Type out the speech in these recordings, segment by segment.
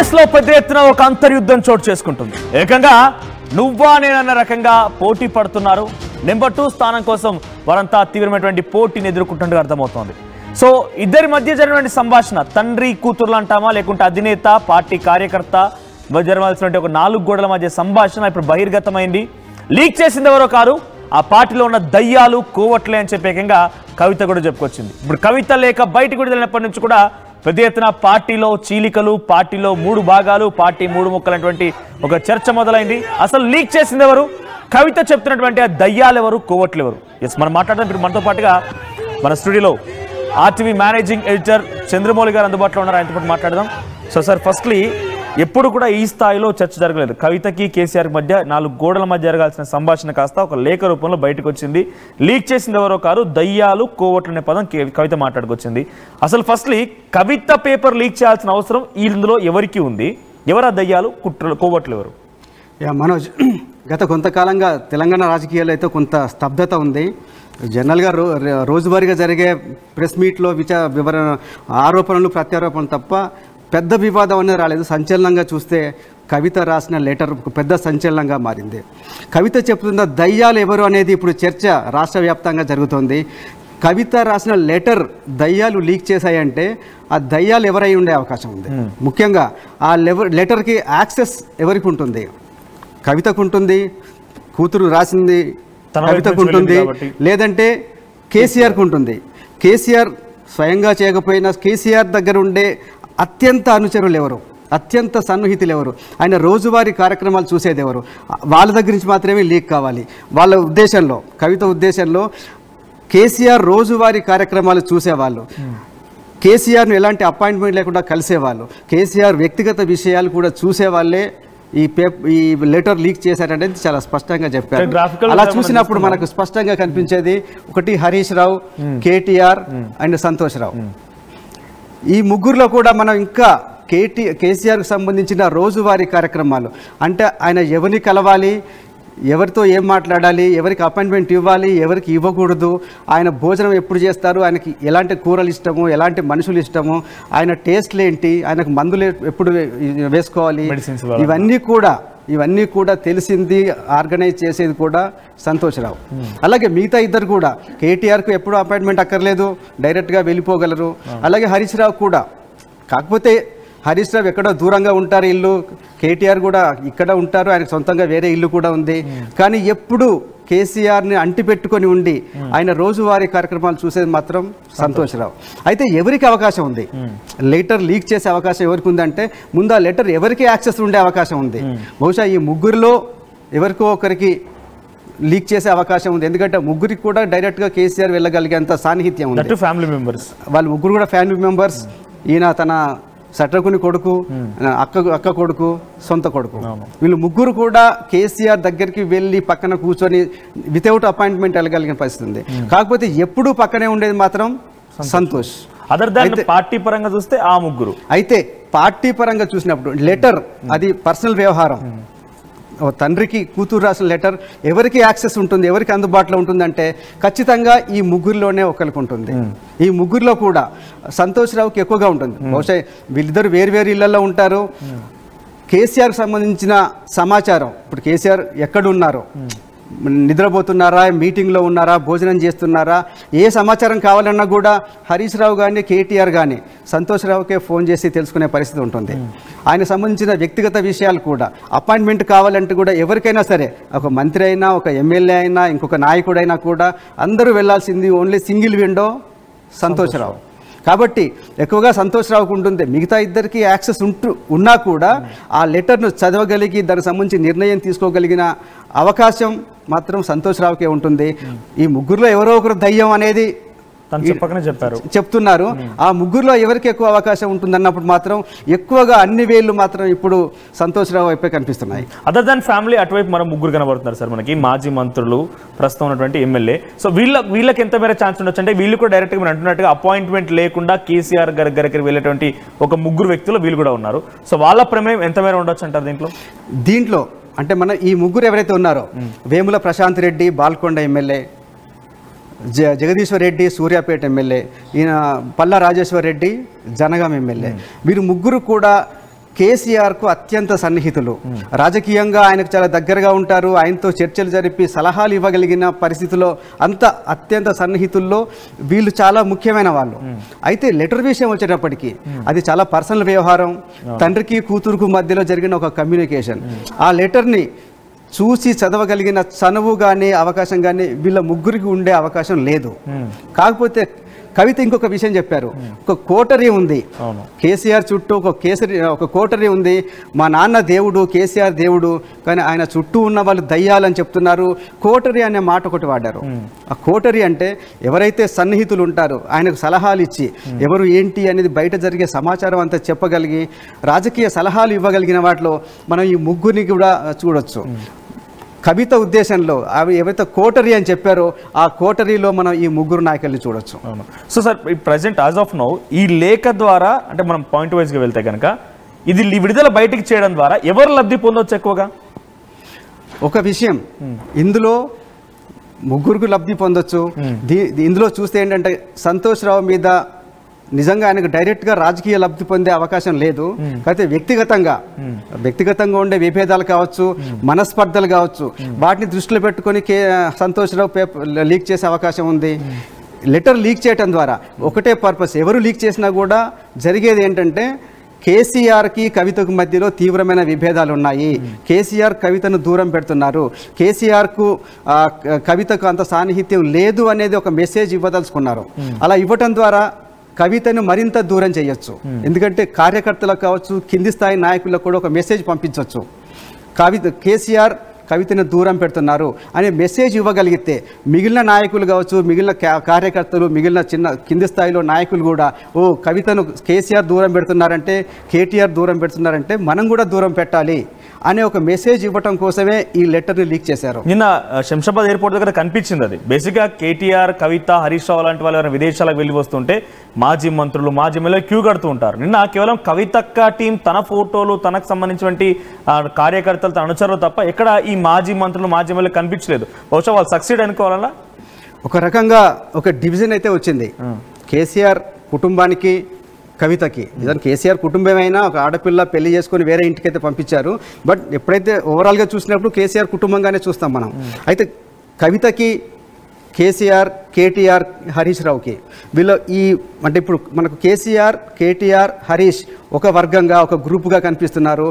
కాంగ్రెస్ లో పెద్ద ఎత్తున ఒక అంతర్యుద్ధం చోటు చేసుకుంటుంది. ఏకంగా నువ్వా నేనన్న రకంగా పోటీ పడుతున్నారు. నెంబర్ 2 స్థానం కోసం వారంతా తీవ్రమైనటువంటి పోటీని ఎదుర్కొంటుండగా అర్థమవుతోంది. సో ఇద్దరి మధ్య జరిగినటువంటి సంభాషణ తండ్రి కూతుర్లు అంటామా లేకుంటే అధినేత పార్టీ కార్యకర్త జరగాల్సినటువంటి ఒక 4 గోడల మధ్య సంభాషణ ఇప్పుడు బహిర్గతమైంది. లీక్ చేసింది ఎవరో కాదు, ఆ పార్టీలో ఉన్న దయ్యాలు కోవట్లే అని చెప్పేకంగా కవిత కూడా చెప్పుకొచ్చింది. ఇప్పుడు కవిత లేక బయటకు వెళ్ళినప్పటి నుంచి కూడా పెద్ద ఎత్తున పార్టీలో చీలికలు, పార్టీలో 3 భాగాలు, పార్టీ 3 ముక్కలైనటువంటి ఒక చర్చ మొదలైంది. అసలు లీక్ చేసింది ఎవరు, కవిత చెప్తున్నటువంటి ఆ దయ్యాలు ఎవరు, కోవట్లు ఎవరు? ఎస్, మనం మాట్లాడదాం. ఇప్పుడు మనతో పాటుగా మన స్టూడియోలో ఆర్టీవీ మేనేజింగ్ ఎడిటర్ చంద్రమౌళి గారు అందుబాటులో ఉన్నారు. ఆయనతో పాటు మాట్లాడదాం. సో సార్, ఫస్ట్లీ ఎప్పుడు కూడా ఈ స్థాయిలో చర్చ జరగలేదు. కవితకి కేసీఆర్ మధ్య 4 గోడల మధ్య జరగాల్సిన సంభాషణ కాస్త ఒక లేఖ రూపంలో బయటకు వచ్చింది. లీక్ చేసింది ఎవరో కాదు, దయ్యాలు కోవట్లు అనే పదం కవిత మాట్లాడుకొచ్చింది. అసలు ఫస్ట్లీ కవిత పేపర్ లీక్ చేయాల్సిన అవసరం ఇందులో ఎవరికి ఉంది? ఎవరు ఆ దయ్యాలు, కుట్రలు, కోవట్లు ఎవరు? మనోజ్, గత కొంతకాలంగా తెలంగాణ రాజకీయాల్లో అయితే కొంత స్తబ్దత ఉంది. జనరల్గా రోజువారీగా జరిగే ప్రెస్ మీట్లో వివరణ, ఆరోపణలు ప్రత్యారోపణలు తప్ప పెద్ద వివాదం అనేది రాలేదు. సంచలనంగా చూస్తే కవిత రాసిన లెటర్ పెద్ద సంచలనంగా మారింది. కవిత చెప్తున్న దయ్యాలు ఎవరు అనేది ఇప్పుడు చర్చ రాష్ట్ర వ్యాప్తంగా జరుగుతోంది. కవిత రాసిన లెటర్ దయ్యాలు లీక్ చేశాయంటే ఆ దయ్యాలు ఎవరై ఉండే అవకాశం ఉంది. ముఖ్యంగా ఆ లెటర్కి యాక్సెస్ ఎవరికి ఉంటుంది? కవితకు ఉంటుంది, కూతురు రాసింది కవితకు ఉంటుంది, లేదంటే కేసీఆర్కు ఉంటుంది. కేసీఆర్ స్వయంగా చేయకపోయినా కేసీఆర్ దగ్గర ఉండే అత్యంత అనుచరులు ఎవరు, అత్యంత సన్నిహితులు ఎవరు, ఆయన రోజువారీ కార్యక్రమాలు చూసేది ఎవరు, వాళ్ళ దగ్గర నుంచి మాత్రమే లీక్ కావాలి. వాళ్ళ ఉద్దేశంలో, కవిత ఉద్దేశంలో కేసీఆర్ రోజువారీ కార్యక్రమాలు చూసేవాళ్ళు, కేసీఆర్ను ఎలాంటి అపాయింట్మెంట్ లేకుండా కలిసేవాళ్ళు, కేసీఆర్ వ్యక్తిగత విషయాలు కూడా చూసేవాళ్ళే ఈ లెటర్ లీక్ చేశారనేది చాలా స్పష్టంగా చెప్పారు. అలా చూసినప్పుడు మనకు స్పష్టంగా కనిపించేది ఒకటి హరీష్ రావు, కేటీఆర్ అండ్ సంతోష్ రావు. ఈ ముగ్గురులో కూడా మనం ఇంకా కేసీఆర్కు సంబంధించిన రోజువారీ కార్యక్రమాలు అంటే ఆయన ఎవరిని కలవాలి, ఎవరితో ఏం మాట్లాడాలి, ఎవరికి అపాయింట్మెంట్ ఇవ్వాలి, ఎవరికి ఇవ్వకూడదు, ఆయన భోజనం ఎప్పుడు చేస్తారు, ఆయనకి ఎలాంటి కూరలు ఇష్టము, ఎలాంటి మనుషులు ఇష్టము, ఆయన టేస్ట్లు ఏంటి, ఆయనకు మందులు ఎప్పుడు వేసుకోవాలి, ఇవన్నీ కూడా తెలిసింది, ఆర్గనైజ్ చేసేది కూడా సంతోష్ రావు. అలాగే మిగతా ఇద్దరు కూడా కేటీఆర్కు ఎప్పుడు అపాయింట్మెంట్ అక్కర్లేదు, డైరెక్ట్గా వెళ్ళిపోగలరు. అలాగే హరీష్ రావు కూడా, కాకపోతే హరీష్ రావు ఎక్కడో దూరంగా ఉంటారు ఇల్లు, కేటీఆర్ కూడా ఇక్కడ ఉంటారు, ఆయనకు సొంతంగా వేరే ఇల్లు కూడా ఉంది. కానీ ఎప్పుడు కేసీఆర్ని అంటిపెట్టుకొని ఉండి ఆయన రోజువారీ కార్యక్రమాలు చూసేది మాత్రం సంతోష్ రావు. అయితే ఎవరికి అవకాశం ఉంది, లెటర్ లీక్ చేసే అవకాశం ఎవరికి ఉందంటే ముందు ఆ లెటర్ ఎవరికి యాక్సెస్ ఉండే అవకాశం ఉంది. బహుశా ఈ ముగ్గురులో ఎవరికో ఒకరికి లీక్ చేసే అవకాశం ఉంది. ఎందుకంటే ముగ్గురికి కూడా డైరెక్ట్గా కేసీఆర్ వెళ్ళగలిగేంత సాన్నిహిత్యం ఉంది. ఫ్యామిలీ మెంబర్స్, వాళ్ళు ముగ్గురు కూడా ఫ్యామిలీ మెంబర్స్. ఈయన తన సట్రకుని కొడుకు, అక్క కొడుకు, సొంత కొడుకు, వీళ్ళు ముగ్గురు కూడా కేసీఆర్ దగ్గరికి వెళ్ళి పక్కన కూర్చొని వితౌట్ అపాయింట్మెంట్ వెళ్ళగలిగిన పరిస్థితి ఉంది. కాకపోతే ఎప్పుడూ పక్కనే ఉండేది మాత్రం సంతోష్. పార్టీ పరంగా చూస్తే ఆ ముగ్గురు. అయితే పార్టీ పరంగా చూసినప్పుడు లెటర్ అది పర్సనల్ వ్యవహారం. తండ్రికి కూతురు రాసిన లెటర్ ఎవరికి యాక్సెస్ ఉంటుంది, ఎవరికి అందుబాటులో ఉంటుందంటే ఖచ్చితంగా ఈ ముగ్గురులోనే ఒకరికి ఉంటుంది. ఈ ముగ్గురులో కూడా సంతోష్ రావుకి ఎక్కువగా ఉంటుంది. బహుశా వీళ్ళిద్దరు వేరు ఇళ్లలో ఉంటారు. కేసీఆర్కి సంబంధించిన సమాచారం, ఇప్పుడు కేసీఆర్ ఎక్కడున్నారో, నిద్రపోతున్నారా, మీటింగ్లో ఉన్నారా, భోజనం చేస్తున్నారా, ఏ సమాచారం కావాలన్నా కూడా హరీష్ రావు కానీ కేటీఆర్ కానీ సంతోష్ రావుకే ఫోన్ చేసి తెలుసుకునే పరిస్థితి ఉంటుంది. ఆయన సంబంధించిన వ్యక్తిగత విషయాలు కూడా, అపాయింట్మెంట్ కావాలంటే కూడా ఎవరికైనా సరే, ఒక మంత్రి అయినా, ఒక ఎమ్మెల్యే అయినా, ఇంకొక నాయకుడైనా కూడా అందరూ వెళ్లాల్సింది ఓన్లీ సింగిల్ విండో సంతోష్ రావు. కాబట్టి ఎక్కువగా సంతోష్ రావుకు ఉంటుంది. మిగతా ఇద్దరికి యాక్సెస్ ఉన్నా కూడా ఆ లెటర్ను చదవగలిగి దానికి సంబంధించి నిర్ణయం తీసుకోగలిగిన అవకాశం మాత్రం సంతోష్ రావుకే ఉంటుంది. ఈ ముగ్గురులో ఎవరో ఒకరు దయ్యం అనేది చెప్తున్నారు. ఆ ముగ్గురులో ఎవరికి ఎక్కువ అవకాశం ఉంటుంది అన్నప్పుడు మాత్రం ఎక్కువగా అన్ని వేళ్ళు మాత్రం ఇప్పుడు సంతోష్ రావు వైపే కనిపిస్తున్నాయి. అదర్ దాన్ ఫ్యామిలీ అటువైపు మనం ముగ్గురు కనబడుతున్నారు సార్. మనకి మాజీ మంత్రులు, ప్రస్తుతం ఉన్నటువంటి ఎమ్మెల్యే. సో వీళ్ళకి ఎంత మేర ఛాన్స్ ఉండొచ్చు అంటే వీళ్ళు కూడా డైరెక్ట్గా మీరు అంటున్నట్టుగా అపాయింట్మెంట్ లేకుండా కేసీఆర్ గారి దగ్గరికి వెళ్ళేటువంటి ఒక ముగ్గురు వ్యక్తులు వీళ్ళు కూడా ఉన్నారు. సో వాళ్ళ ప్రమేయం ఎంత మేర ఉండొచ్చు అంటారు దీంట్లో? అంటే మన ఈ ముగ్గురు ఎవరైతే ఉన్నారో, వేముల ప్రశాంత్ రెడ్డి బాల్కొండ ఎమ్మెల్యే, జగదీశ్వర్ రెడ్డి సూర్యాపేట ఎమ్మెల్యే, ఈయన పల్లా రాజేశ్వర్ రెడ్డి జనగాం ఎమ్మెల్యే, వీరు ముగ్గురు కూడా కేసీఆర్కు అత్యంత సన్నిహితులు, రాజకీయంగా ఆయనకు చాలా దగ్గరగా ఉంటారు, ఆయనతో చర్చలు జరిపి సలహాలు ఇవ్వగలిగిన పరిస్థితిలో అత్యంత సన్నిహితుల్లో వీళ్ళు చాలా ముఖ్యమైన వాళ్ళు. అయితే లెటర్ విషయం వచ్చేటప్పటికి అది చాలా పర్సనల్ వ్యవహారం, తండ్రికి కూతురుకు మధ్యలో జరిగిన ఒక కమ్యూనికేషన్. ఆ లెటర్ని చూసి చదవగలిగిన చనువు కానీ అవకాశం కానీ వీళ్ళ ముగ్గురికి ఉండే అవకాశం లేదు. కాకపోతే కవిత ఇంకొక విషయం చెప్పారు, ఒక కోటరీ ఉంది కేసీఆర్ చుట్టూ, ఒక కోటరీ ఉంది, మా నాన్న దేవుడు కేసీఆర్ దేవుడు, కానీ ఆయన చుట్టూ ఉన్న వాళ్ళు దయ్యాలని చెప్తున్నారు. కోటరీ అనే మాట ఒకటి వాడారు. ఆ కోటరీ అంటే ఎవరైతే సన్నిహితులు ఉంటారో ఆయనకు సలహాలు ఇచ్చి ఎవరు ఏంటి అనేది బయట జరిగే సమాచారం అంతా చెప్పగలిగి రాజకీయ సలహాలు ఇవ్వగలిగిన వాటిలో మనం ఈ ముగ్గురిని కూడా చూడొచ్చు. కవిత ఉద్దేశంలో అవి ఎవరైతే కోటరీ అని చెప్పారో ఆ కోటరీలో మనం ఈ ముగ్గురు నాయకుల్ని చూడొచ్చు. So sir present as of now ఈ లేఖ ద్వారా అంటే మనం పాయింట్ వైజ్గా వెళ్తే కనుక ఇది విడుదల బయటికి చేయడం ద్వారా ఎవరు లబ్ధి పొందొచ్చు ఎక్కువగా? ఒక విషయం, ఇందులో ముగ్గురికి లబ్ధి పొందొచ్చు. ఇందులో చూస్తే ఏంటంటే సంతోష్ రావు మీద నిజంగా ఆయనకు డైరెక్ట్గా రాజకీయ లబ్ధి పొందే అవకాశం లేదు. అయితే వ్యక్తిగతంగా ఉండే విభేదాలు కావచ్చు, మనస్పర్ధలు కావచ్చు, వాటిని దృష్టిలో పెట్టుకొని సంతోష్ రావు లీక్ చేసే అవకాశం ఉంది. లెటర్ లీక్ చేయడం ద్వారా ఒకటే పర్పస్, ఎవరు లీక్ చేసినా కూడా జరిగేది ఏంటంటే కేసీఆర్కి కవితకు మధ్యలో తీవ్రమైన విభేదాలు ఉన్నాయి, కేసీఆర్ కవితను దూరం పెడుతున్నారు, కేసీఆర్కు కవితకు అంత సాన్నిహిత్యం లేదు అనేది ఒక మెసేజ్ ఇవ్వదలుచుకున్నారు. అలా ఇవ్వటం ద్వారా కవితను మరింత దూరం చేయొచ్చు. ఎందుకంటే కార్యకర్తలకు కావచ్చు, కింది స్థాయి నాయకులకు కూడా ఒక మెసేజ్ పంపించవచ్చు. కేసీఆర్ కవితను దూరం పెడుతున్నారు అనే మెసేజ్ ఇవ్వగలిగితే మిగిలిన నాయకులు కావచ్చు, మిగిలిన కార్యకర్తలు, మిగిలిన కింది స్థాయిలో నాయకులు కూడా కవితను కేసీఆర్ దూరం పెడుతున్నారంటే, కేటీఆర్ దూరం పెడుతున్నారంటే మనం కూడా దూరం పెట్టాలి అనే ఒక మెసేజ్ ఇవ్వటం కోసమే ఈ లెటర్ని లీక్ చేశారు. నిన్న శంషాబాద్ ఎయిర్పోర్ట్ దగ్గర కనిపించింది అది. బేసిక్గా కేటీఆర్, కవిత, హరీష్ రావు లాంటి వాళ్ళు విదేశాలకు వెళ్ళి వస్తుంటే మాజీ మంత్రులు, మాజీ ఎమ్మెల్యేలు క్యూ కడుతూ ఉంటారు. నిన్న కేవలం కవితక్క టీం తన ఫోటోలు, తనకు సంబంధించినటువంటి కార్యకర్తలు, తన అనుచరులు తప్ప ఎక్కడ ఈ మాజీ మంత్రులు, మాజీ ఎమ్మెల్యే కనిపించలేదు. బహుశా వాళ్ళు సక్సీడ్ అనుకోవాలా? ఒక రకంగా ఒక డివిజన్ అయితే వచ్చింది కేసీఆర్ కుటుంబానికి, కవితకి. నిజానికి కేసీఆర్ కుటుంబమైనా ఒక ఆడపిల్ల పెళ్లి చేసుకొని వేరే ఇంటికైతే పంపించారు. బట్ ఎప్పుడైతే ఓవరాల్గా చూసినప్పుడు కేసీఆర్ కుటుంబంగానే చూస్తాం మనం. అయితే కవితకి, కేసీఆర్, కేటీఆర్, హరీష్ రావుకి వీళ్ళు అంటే ఇప్పుడు మనకు కేసీఆర్, కేటీఆర్, హరీష్ ఒక వర్గంగా, ఒక గ్రూపుగా కనిపిస్తున్నారు.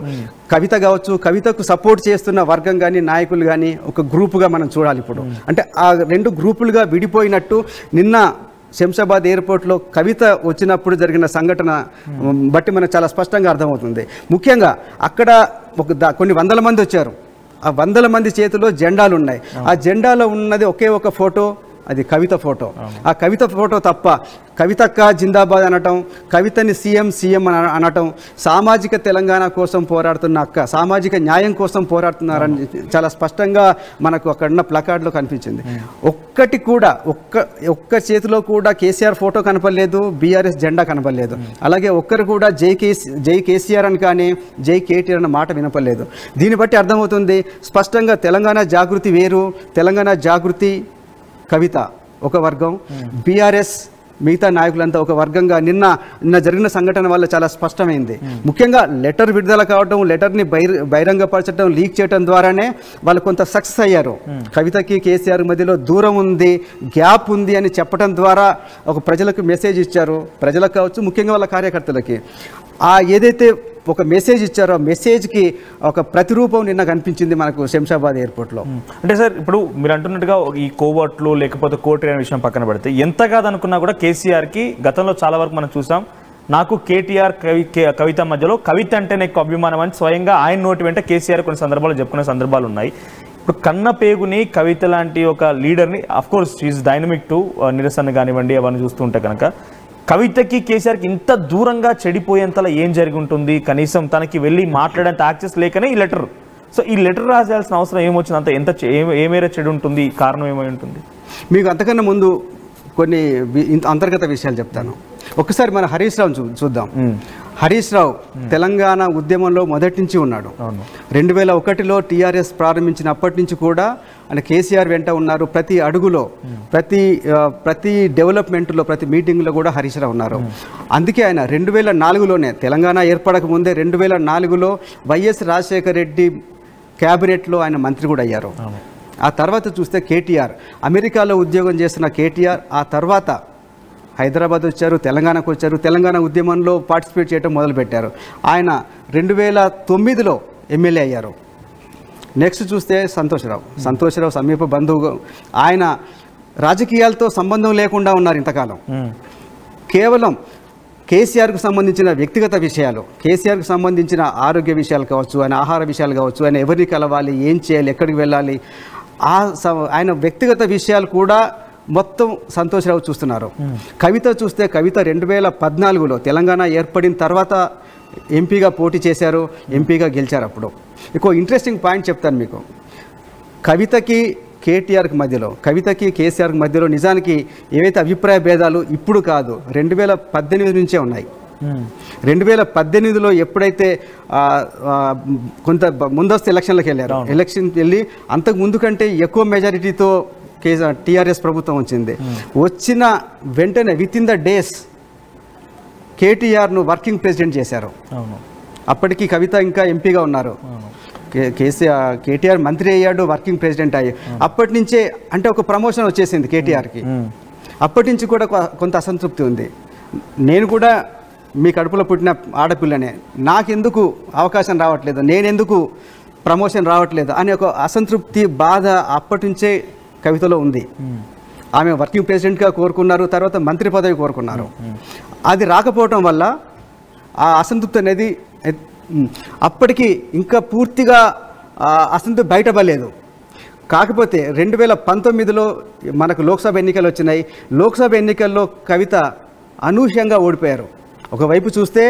కవిత కావచ్చు, కవితకు సపోర్ట్ చేస్తున్న వర్గం కానీ, నాయకులు కానీ ఒక గ్రూపుగా మనం చూడాలి ఇప్పుడు. అంటే ఆ రెండు గ్రూపులుగా విడిపోయినట్టు నిన్న శంషాబాద్ ఎయిర్పోర్ట్లో కవిత వచ్చినప్పుడు జరిగిన సంఘటన బట్టి మనకు చాలా స్పష్టంగా అర్థమవుతుంది. ముఖ్యంగా అక్కడ కొన్ని వందల మంది వచ్చారు. ఆ వందల మంది చేతిలో జెండాలు ఉన్నాయి. ఆ జెండాలో ఉన్నది ఒకే ఒక ఫోటో, అది కవిత ఫోటో. ఆ కవిత ఫోటో తప్ప కవితక్క జిందాబాద్ అనటం, కవితని సీఎం అనటం, సామాజిక తెలంగాణ కోసం పోరాడుతున్న అక్క, సామాజిక న్యాయం కోసం పోరాడుతున్నారని చాలా స్పష్టంగా మనకు అక్కడున్న ప్లకార్డులో కనిపించింది. ఒక్కటి కూడా ఒక్క చేతిలో కూడా కేసీఆర్ ఫోటో కనపడలేదు, బీఆర్ఎస్ జెండా కనపడలేదు. అలాగే ఒక్కరు కూడా జై కేసీఆర్ అని కానీ, జై కేటీఆర్ అన్న మాట వినపడలేదు. దీన్ని బట్టి అర్థమవుతుంది స్పష్టంగా తెలంగాణ జాగృతి వేరు, తెలంగాణ జాగృతి కవిత ఒక వర్గం, బీఆర్ఎస్ మిగతా నాయకులంతా ఒక వర్గంగా నిన్న జరిగిన సంఘటన వల్ల చాలా స్పష్టమైంది. ముఖ్యంగా లెటర్ విడుదల కావడం, లెటర్ని బహిరంగపరచడం, లీక్ చేయడం ద్వారానే వాళ్ళు కొంత సక్సెస్ అయ్యారు. కవితకి కేసీఆర్ మధ్యలో దూరం ఉంది, గ్యాప్ ఉంది అని చెప్పడం ద్వారా ఒక ప్రజలకు మెసేజ్ ఇచ్చారు. ప్రజలకు కావచ్చు, ముఖ్యంగా వాళ్ళ కార్యకర్తలకి ఏదైతే ఒక మెసేజ్ ఇచ్చారో ఆ మెసేజ్కి ఒక ప్రతిరూపం నిన్న కనిపించింది మనకు శంషాబాద్ ఎయిర్పోర్ట్లో. అంటే సార్ ఇప్పుడు మీరు అంటున్నట్టుగా ఈ కోవర్ట్లు లేకపోతే కోటరీ అనే విషయం పక్కన పెడితే ఎంత కాదనుకున్నా కూడా కేసీఆర్కి గతంలో చాలా వరకు మనం చూసాం, నాకు కేటీఆర్ కవిత మధ్యలో కవిత అంటేనే ఎక్కువ అభిమానం అని స్వయంగా ఆయన నోటి వెంట కేసీఆర్ కొన్ని సందర్భాలు చెప్పుకునే సందర్భాలు ఉన్నాయి. ఇప్పుడు కన్నపేగుని కవిత లాంటి ఒక లీడర్ని, అఫ్కోర్స్ షీఈస్ డైనమిక్ టు నిరసన కానివ్వండి అవన్నీ చూస్తుంటే కనుక కవితకి కేసీఆర్కి ఇంత దూరంగా చెడిపోయేంతలా ఏం జరిగి ఉంటుంది? కనీసం తనకి వెళ్ళి మాట్లాడేంత యాక్సెస్ లేకనే ఈ లెటర్. సో ఈ లెటర్ రాసేయాల్సిన అవసరం ఏమొచ్చింది? అంత ఏమేర చెడు ఉంటుంది? కారణం ఏమై ఉంటుంది? మీకు అంతకన్నా ముందు కొన్ని అంతర్గత విషయాలు చెప్తాను. ఒకసారి మన హరీష్ రావు చూద్దాం. హరీష్ రావు తెలంగాణ ఉద్యమంలో మొదటి నుంచి ఉన్నాడు. 2001లో టీఆర్ఎస్ ప్రారంభించినప్పటి నుంచి కూడా అంటే కేసీఆర్ వెంట ఉన్నారు. ప్రతి అడుగులో ప్రతి డెవలప్మెంట్లో ప్రతి మీటింగ్లో కూడా హరీష్ రావు ఉన్నారు. అందుకే ఆయన 2004లోనే తెలంగాణ ఏర్పడక ముందే 2004లో వైఎస్ రాజశేఖర రెడ్డి క్యాబినెట్లో ఆయన మంత్రి కూడా అయ్యారు. ఆ తర్వాత చూస్తే కేటీఆర్ అమెరికాలో ఉద్యోగం చేస్తున్న కేటీఆర్ ఆ తర్వాత హైదరాబాద్ వచ్చారు, తెలంగాణకు వచ్చారు, తెలంగాణ ఉద్యమంలో పార్టిసిపేట్ చేయడం మొదలుపెట్టారు. ఆయన 2009లో ఎమ్మెల్యే అయ్యారు. నెక్స్ట్ చూస్తే సంతోష్రావు సమీప బంధువు. ఆయన రాజకీయాలతో సంబంధం లేకుండా ఉన్నారు ఇంతకాలం. కేవలం కేసీఆర్కు సంబంధించిన వ్యక్తిగత విషయాలు, కేసీఆర్కు సంబంధించిన ఆరోగ్య విషయాలు కావచ్చు, ఆయన ఆహార విషయాలు కావచ్చు, ఆయన ఎవరిని కలవాలి, ఏం చేయాలి, ఎక్కడికి వెళ్ళాలి, ఆయన వ్యక్తిగత విషయాలు కూడా మొత్తం సంతోష్రావు చూస్తున్నారు. కవిత చూస్తే కవిత 2014లో తెలంగాణ ఏర్పడిన తర్వాత ఎంపీగా పోటీ చేశారు, ఎంపీగా గెలిచారు. అప్పుడు ఇంకో ఇంట్రెస్టింగ్ పాయింట్ చెప్తాను మీకు. కవితకి కేటీఆర్కి మధ్యలో, కవితకి కేసీఆర్కి మధ్యలో నిజానికి ఏవైతే అభిప్రాయ భేదాలు ఇప్పుడు కాదు 2018 నుంచే ఉన్నాయి. 2018లో ఎప్పుడైతే కొంత ముందస్తు ఎలక్షన్లకు వెళ్ళారు, ఎలక్షన్కి వెళ్ళి అంతకు ముందు కంటే ఎక్కువ మెజారిటీతో టీఆర్ఎస్ ప్రభుత్వం వచ్చింది. వచ్చిన వెంటనే విత్ ఇన్ ద డేస్ కేటీఆర్ను వర్కింగ్ ప్రెసిడెంట్ చేశారు. అప్పటికి కవిత ఇంకా ఎంపీగా ఉన్నారు. కేటీఆర్ మంత్రి అయ్యాడు, వర్కింగ్ ప్రెసిడెంట్ అయ్యాడు. అప్పటి నుంచే అంటే ఒక ప్రమోషన్ వచ్చేసింది కేటీఆర్కి. అప్పటి నుంచి కూడా కొంత అసంతృప్తి ఉంది. నేను కూడా మీ కడుపులో పుట్టిన ఆడపిల్లనే, నాకెందుకు అవకాశం రావట్లేదు, నేనెందుకు ప్రమోషన్ రావట్లేదు అనే ఒక అసంతృప్తి, బాధ అప్పటి నుంచే కవితలో ఉంది. ఆమె వర్కింగ్ ప్రెసిడెంట్గా కోరుకున్నారు, తర్వాత మంత్రి పదవి కోరుకున్నారు. అది రాకపోవటం వల్ల ఆ అసంతృప్తి అనేది అప్పటికి ఇంకా పూర్తిగా అసంతృప్తి బయటపడలేదు. కాకపోతే 2019లో మనకు లోక్సభ ఎన్నికలు వచ్చినాయి. లోక్సభ ఎన్నికల్లో కవిత అనూహ్యంగా ఓడిపోయారు. ఒకవైపు చూస్తే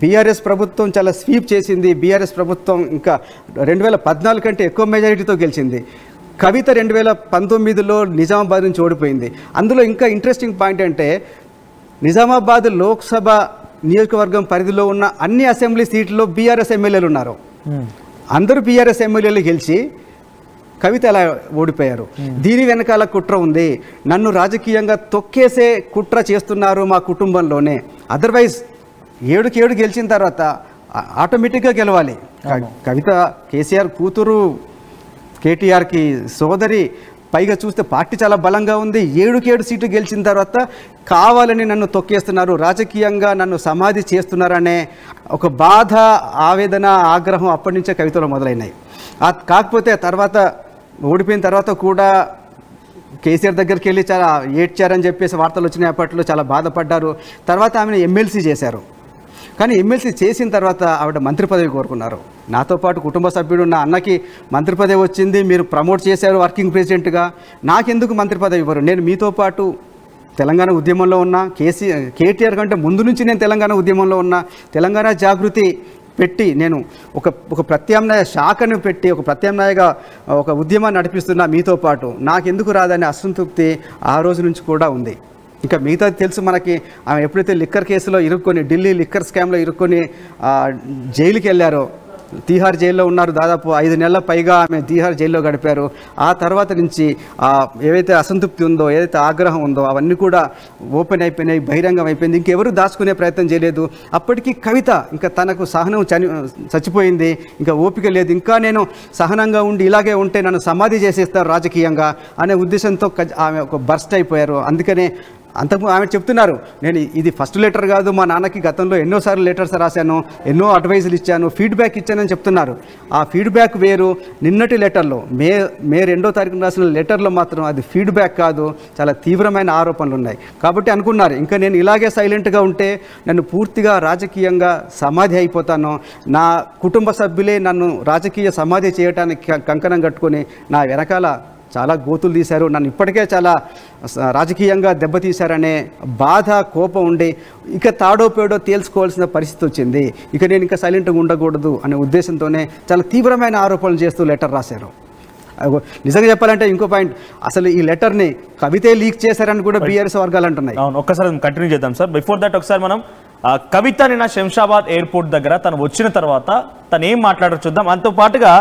బీఆర్ఎస్ ప్రభుత్వం చాలా స్వీప్ చేసింది, బీఆర్ఎస్ ప్రభుత్వం ఇంకా 2014 కంటే ఎక్కువ మెజారిటీతో గెలిచింది. కవిత 2019లో నిజామాబాద్ నుంచి ఓడిపోయింది. అందులో ఇంకా ఇంట్రెస్టింగ్ పాయింట్ అంటే నిజామాబాద్ లోక్సభ నియోజకవర్గం పరిధిలో ఉన్న అన్ని అసెంబ్లీ సీట్లలో బీఆర్ఎస్ ఎమ్మెల్యేలు ఉన్నారు. అందరూ బీఆర్ఎస్ ఎమ్మెల్యేలు గెలిచి కవిత ఎలా ఓడిపోయారు. దీని వెనకాల కుట్ర ఉంది. నన్ను రాజకీయంగా తొక్కేసే కుట్ర చేస్తున్నారు మా కుటుంబంలోనే. అదర్వైజ్ 7కి 7 గెలిచిన తర్వాత ఆటోమేటిక్గా గెలవాలి. కవిత కేసీఆర్ కూతురు, కేటీఆర్కి సోదరి, పైగా చూస్తే పార్టీ చాలా బలంగా ఉంది. 7కి 7 సీట్లు గెలిచిన తర్వాత కావాలని నన్ను తొక్కేస్తున్నారు, రాజకీయంగా నన్ను సమాధి చేస్తున్నారనే ఒక బాధ, ఆవేదన, ఆగ్రహం అప్పటి నుంచే కవితలో మొదలైనాయి. కాకపోతే తర్వాత ఓడిపోయిన తర్వాత కూడా కేసీఆర్ దగ్గరికి వెళ్ళి చాలా ఏడ్చారని చెప్పేసి వార్తలు వచ్చినాయి. అప్పట్లో చాలా బాధపడ్డారు. తర్వాత ఆమెను ఎమ్మెల్సీ చేశారు. కానీ ఎమ్మెల్సీ చేసిన తర్వాత ఆవిడ మంత్రి పదవి కోరుకున్నారు. నాతో పాటు కుటుంబ సభ్యుడు, నా అన్నకి మంత్రి పదవి వచ్చింది, మీరు ప్రమోట్ చేశారు వర్కింగ్ ప్రెసిడెంట్గా, నాకెందుకు మంత్రి పదవి ఇవ్వరు? నేను మీతో పాటు తెలంగాణ ఉద్యమంలో ఉన్నా, కేటీఆర్ కంటే ముందు నుంచి నేను తెలంగాణ ఉద్యమంలో ఉన్నా, తెలంగాణ జాగృతి పెట్టి నేను ఒక ప్రత్యామ్నాయ శాఖను పెట్టి ఒక ప్రత్యామ్నాయగా ఒక ఉద్యమాన్ని నడిపిస్తున్నా మీతో పాటు, నాకెందుకు రాదనే అసంతృప్తి ఆ రోజు నుంచి కూడా ఉంది. ఇంకా మిగతాది తెలుసు మనకి. ఆమె ఎప్పుడైతే లిక్కర్ కేసులో ఇరుక్కొని, ఢిల్లీ లిక్కర్ స్కామ్లో ఇరుక్కొని జైలుకి వెళ్ళారో, తీహార్ జైల్లో ఉన్నారు. దాదాపు 5 నెలల పైగా ఆమె తీహార్ జైల్లో గడిపారు. ఆ తర్వాత నుంచి ఏవైతే అసంతృప్తి ఉందో, ఏదైతే ఆగ్రహం ఉందో అవన్నీ కూడా ఓపెన్ అయిపోయినాయి, బహిరంగం అయిపోయింది. ఇంకెవరు దాచుకునే ప్రయత్నం చేయలేదు. అప్పటికి కవిత ఇంకా తనకు సహనం చచ్చిపోయింది, ఇంకా ఓపిక లేదు, ఇంకా నేను సహనంగా ఉండి ఇలాగే ఉంటే నన్ను సమాధి చేసేస్తారు రాజకీయంగా అనే ఉద్దేశంతో ఆమె ఒక బర్స్ట్ అయిపోయారు. అందుకనే ఆమె చెప్తున్నారు, నేను ఇది ఫస్ట్ లెటర్ కాదు, మా నాన్నకి గతంలో ఎన్నోసార్లు లెటర్స్ రాశాను, ఎన్నో అడ్వైజులు ఇచ్చాను, ఫీడ్బ్యాక్ ఇచ్చానని చెప్తున్నారు. ఆ ఫీడ్బ్యాక్ వేరు. నిన్నటి లెటర్లో మే 2వ తారీఖున రాసిన లెటర్లో మాత్రం అది ఫీడ్బ్యాక్ కాదు, చాలా తీవ్రమైన ఆరోపణలు ఉన్నాయి. కాబట్టి అనుకున్నారు, ఇంకా నేను ఇలాగే సైలెంట్గా ఉంటే నన్ను పూర్తిగా రాజకీయంగా సమాధి అయిపోతాను, నా కుటుంబ సభ్యులే నన్ను రాజకీయ సమాధి చేయడానికి కంకణం కట్టుకొని నా వెనకాల చాలా గోతులు తీశారు, నన్ను ఇప్పటికే చాలా రాజకీయంగా దెబ్బతీశారనే బాధ, కోపం ఉండి ఇక తాడో పేడో తేల్చుకోవాల్సిన పరిస్థితి వచ్చింది. ఇక నేను ఇంకా సైలెంట్గా ఉండకూడదు అనే ఉద్దేశంతోనే చాలా తీవ్రమైన ఆరోపణలు చేస్తూ లెటర్ రాశారు. నిజంగా చెప్పాలంటే ఇంకో పాయింట్, అసలు ఈ లెటర్ని కవితే లీక్ చేశారని కూడా బీఆర్ఎస్ వర్గాలు అంటున్నాయి. ఒక్కసారి కంటిన్యూ చేద్దాం సార్. బిఫోర్ దట్ ఒకసారి మనం కవిత నిన్న శంషాబాద్ ఎయిర్పోర్ట్ దగ్గర తను వచ్చిన తర్వాత తను ఏం మాట్లాడారో చూద్దాం. అంతో పాటుగా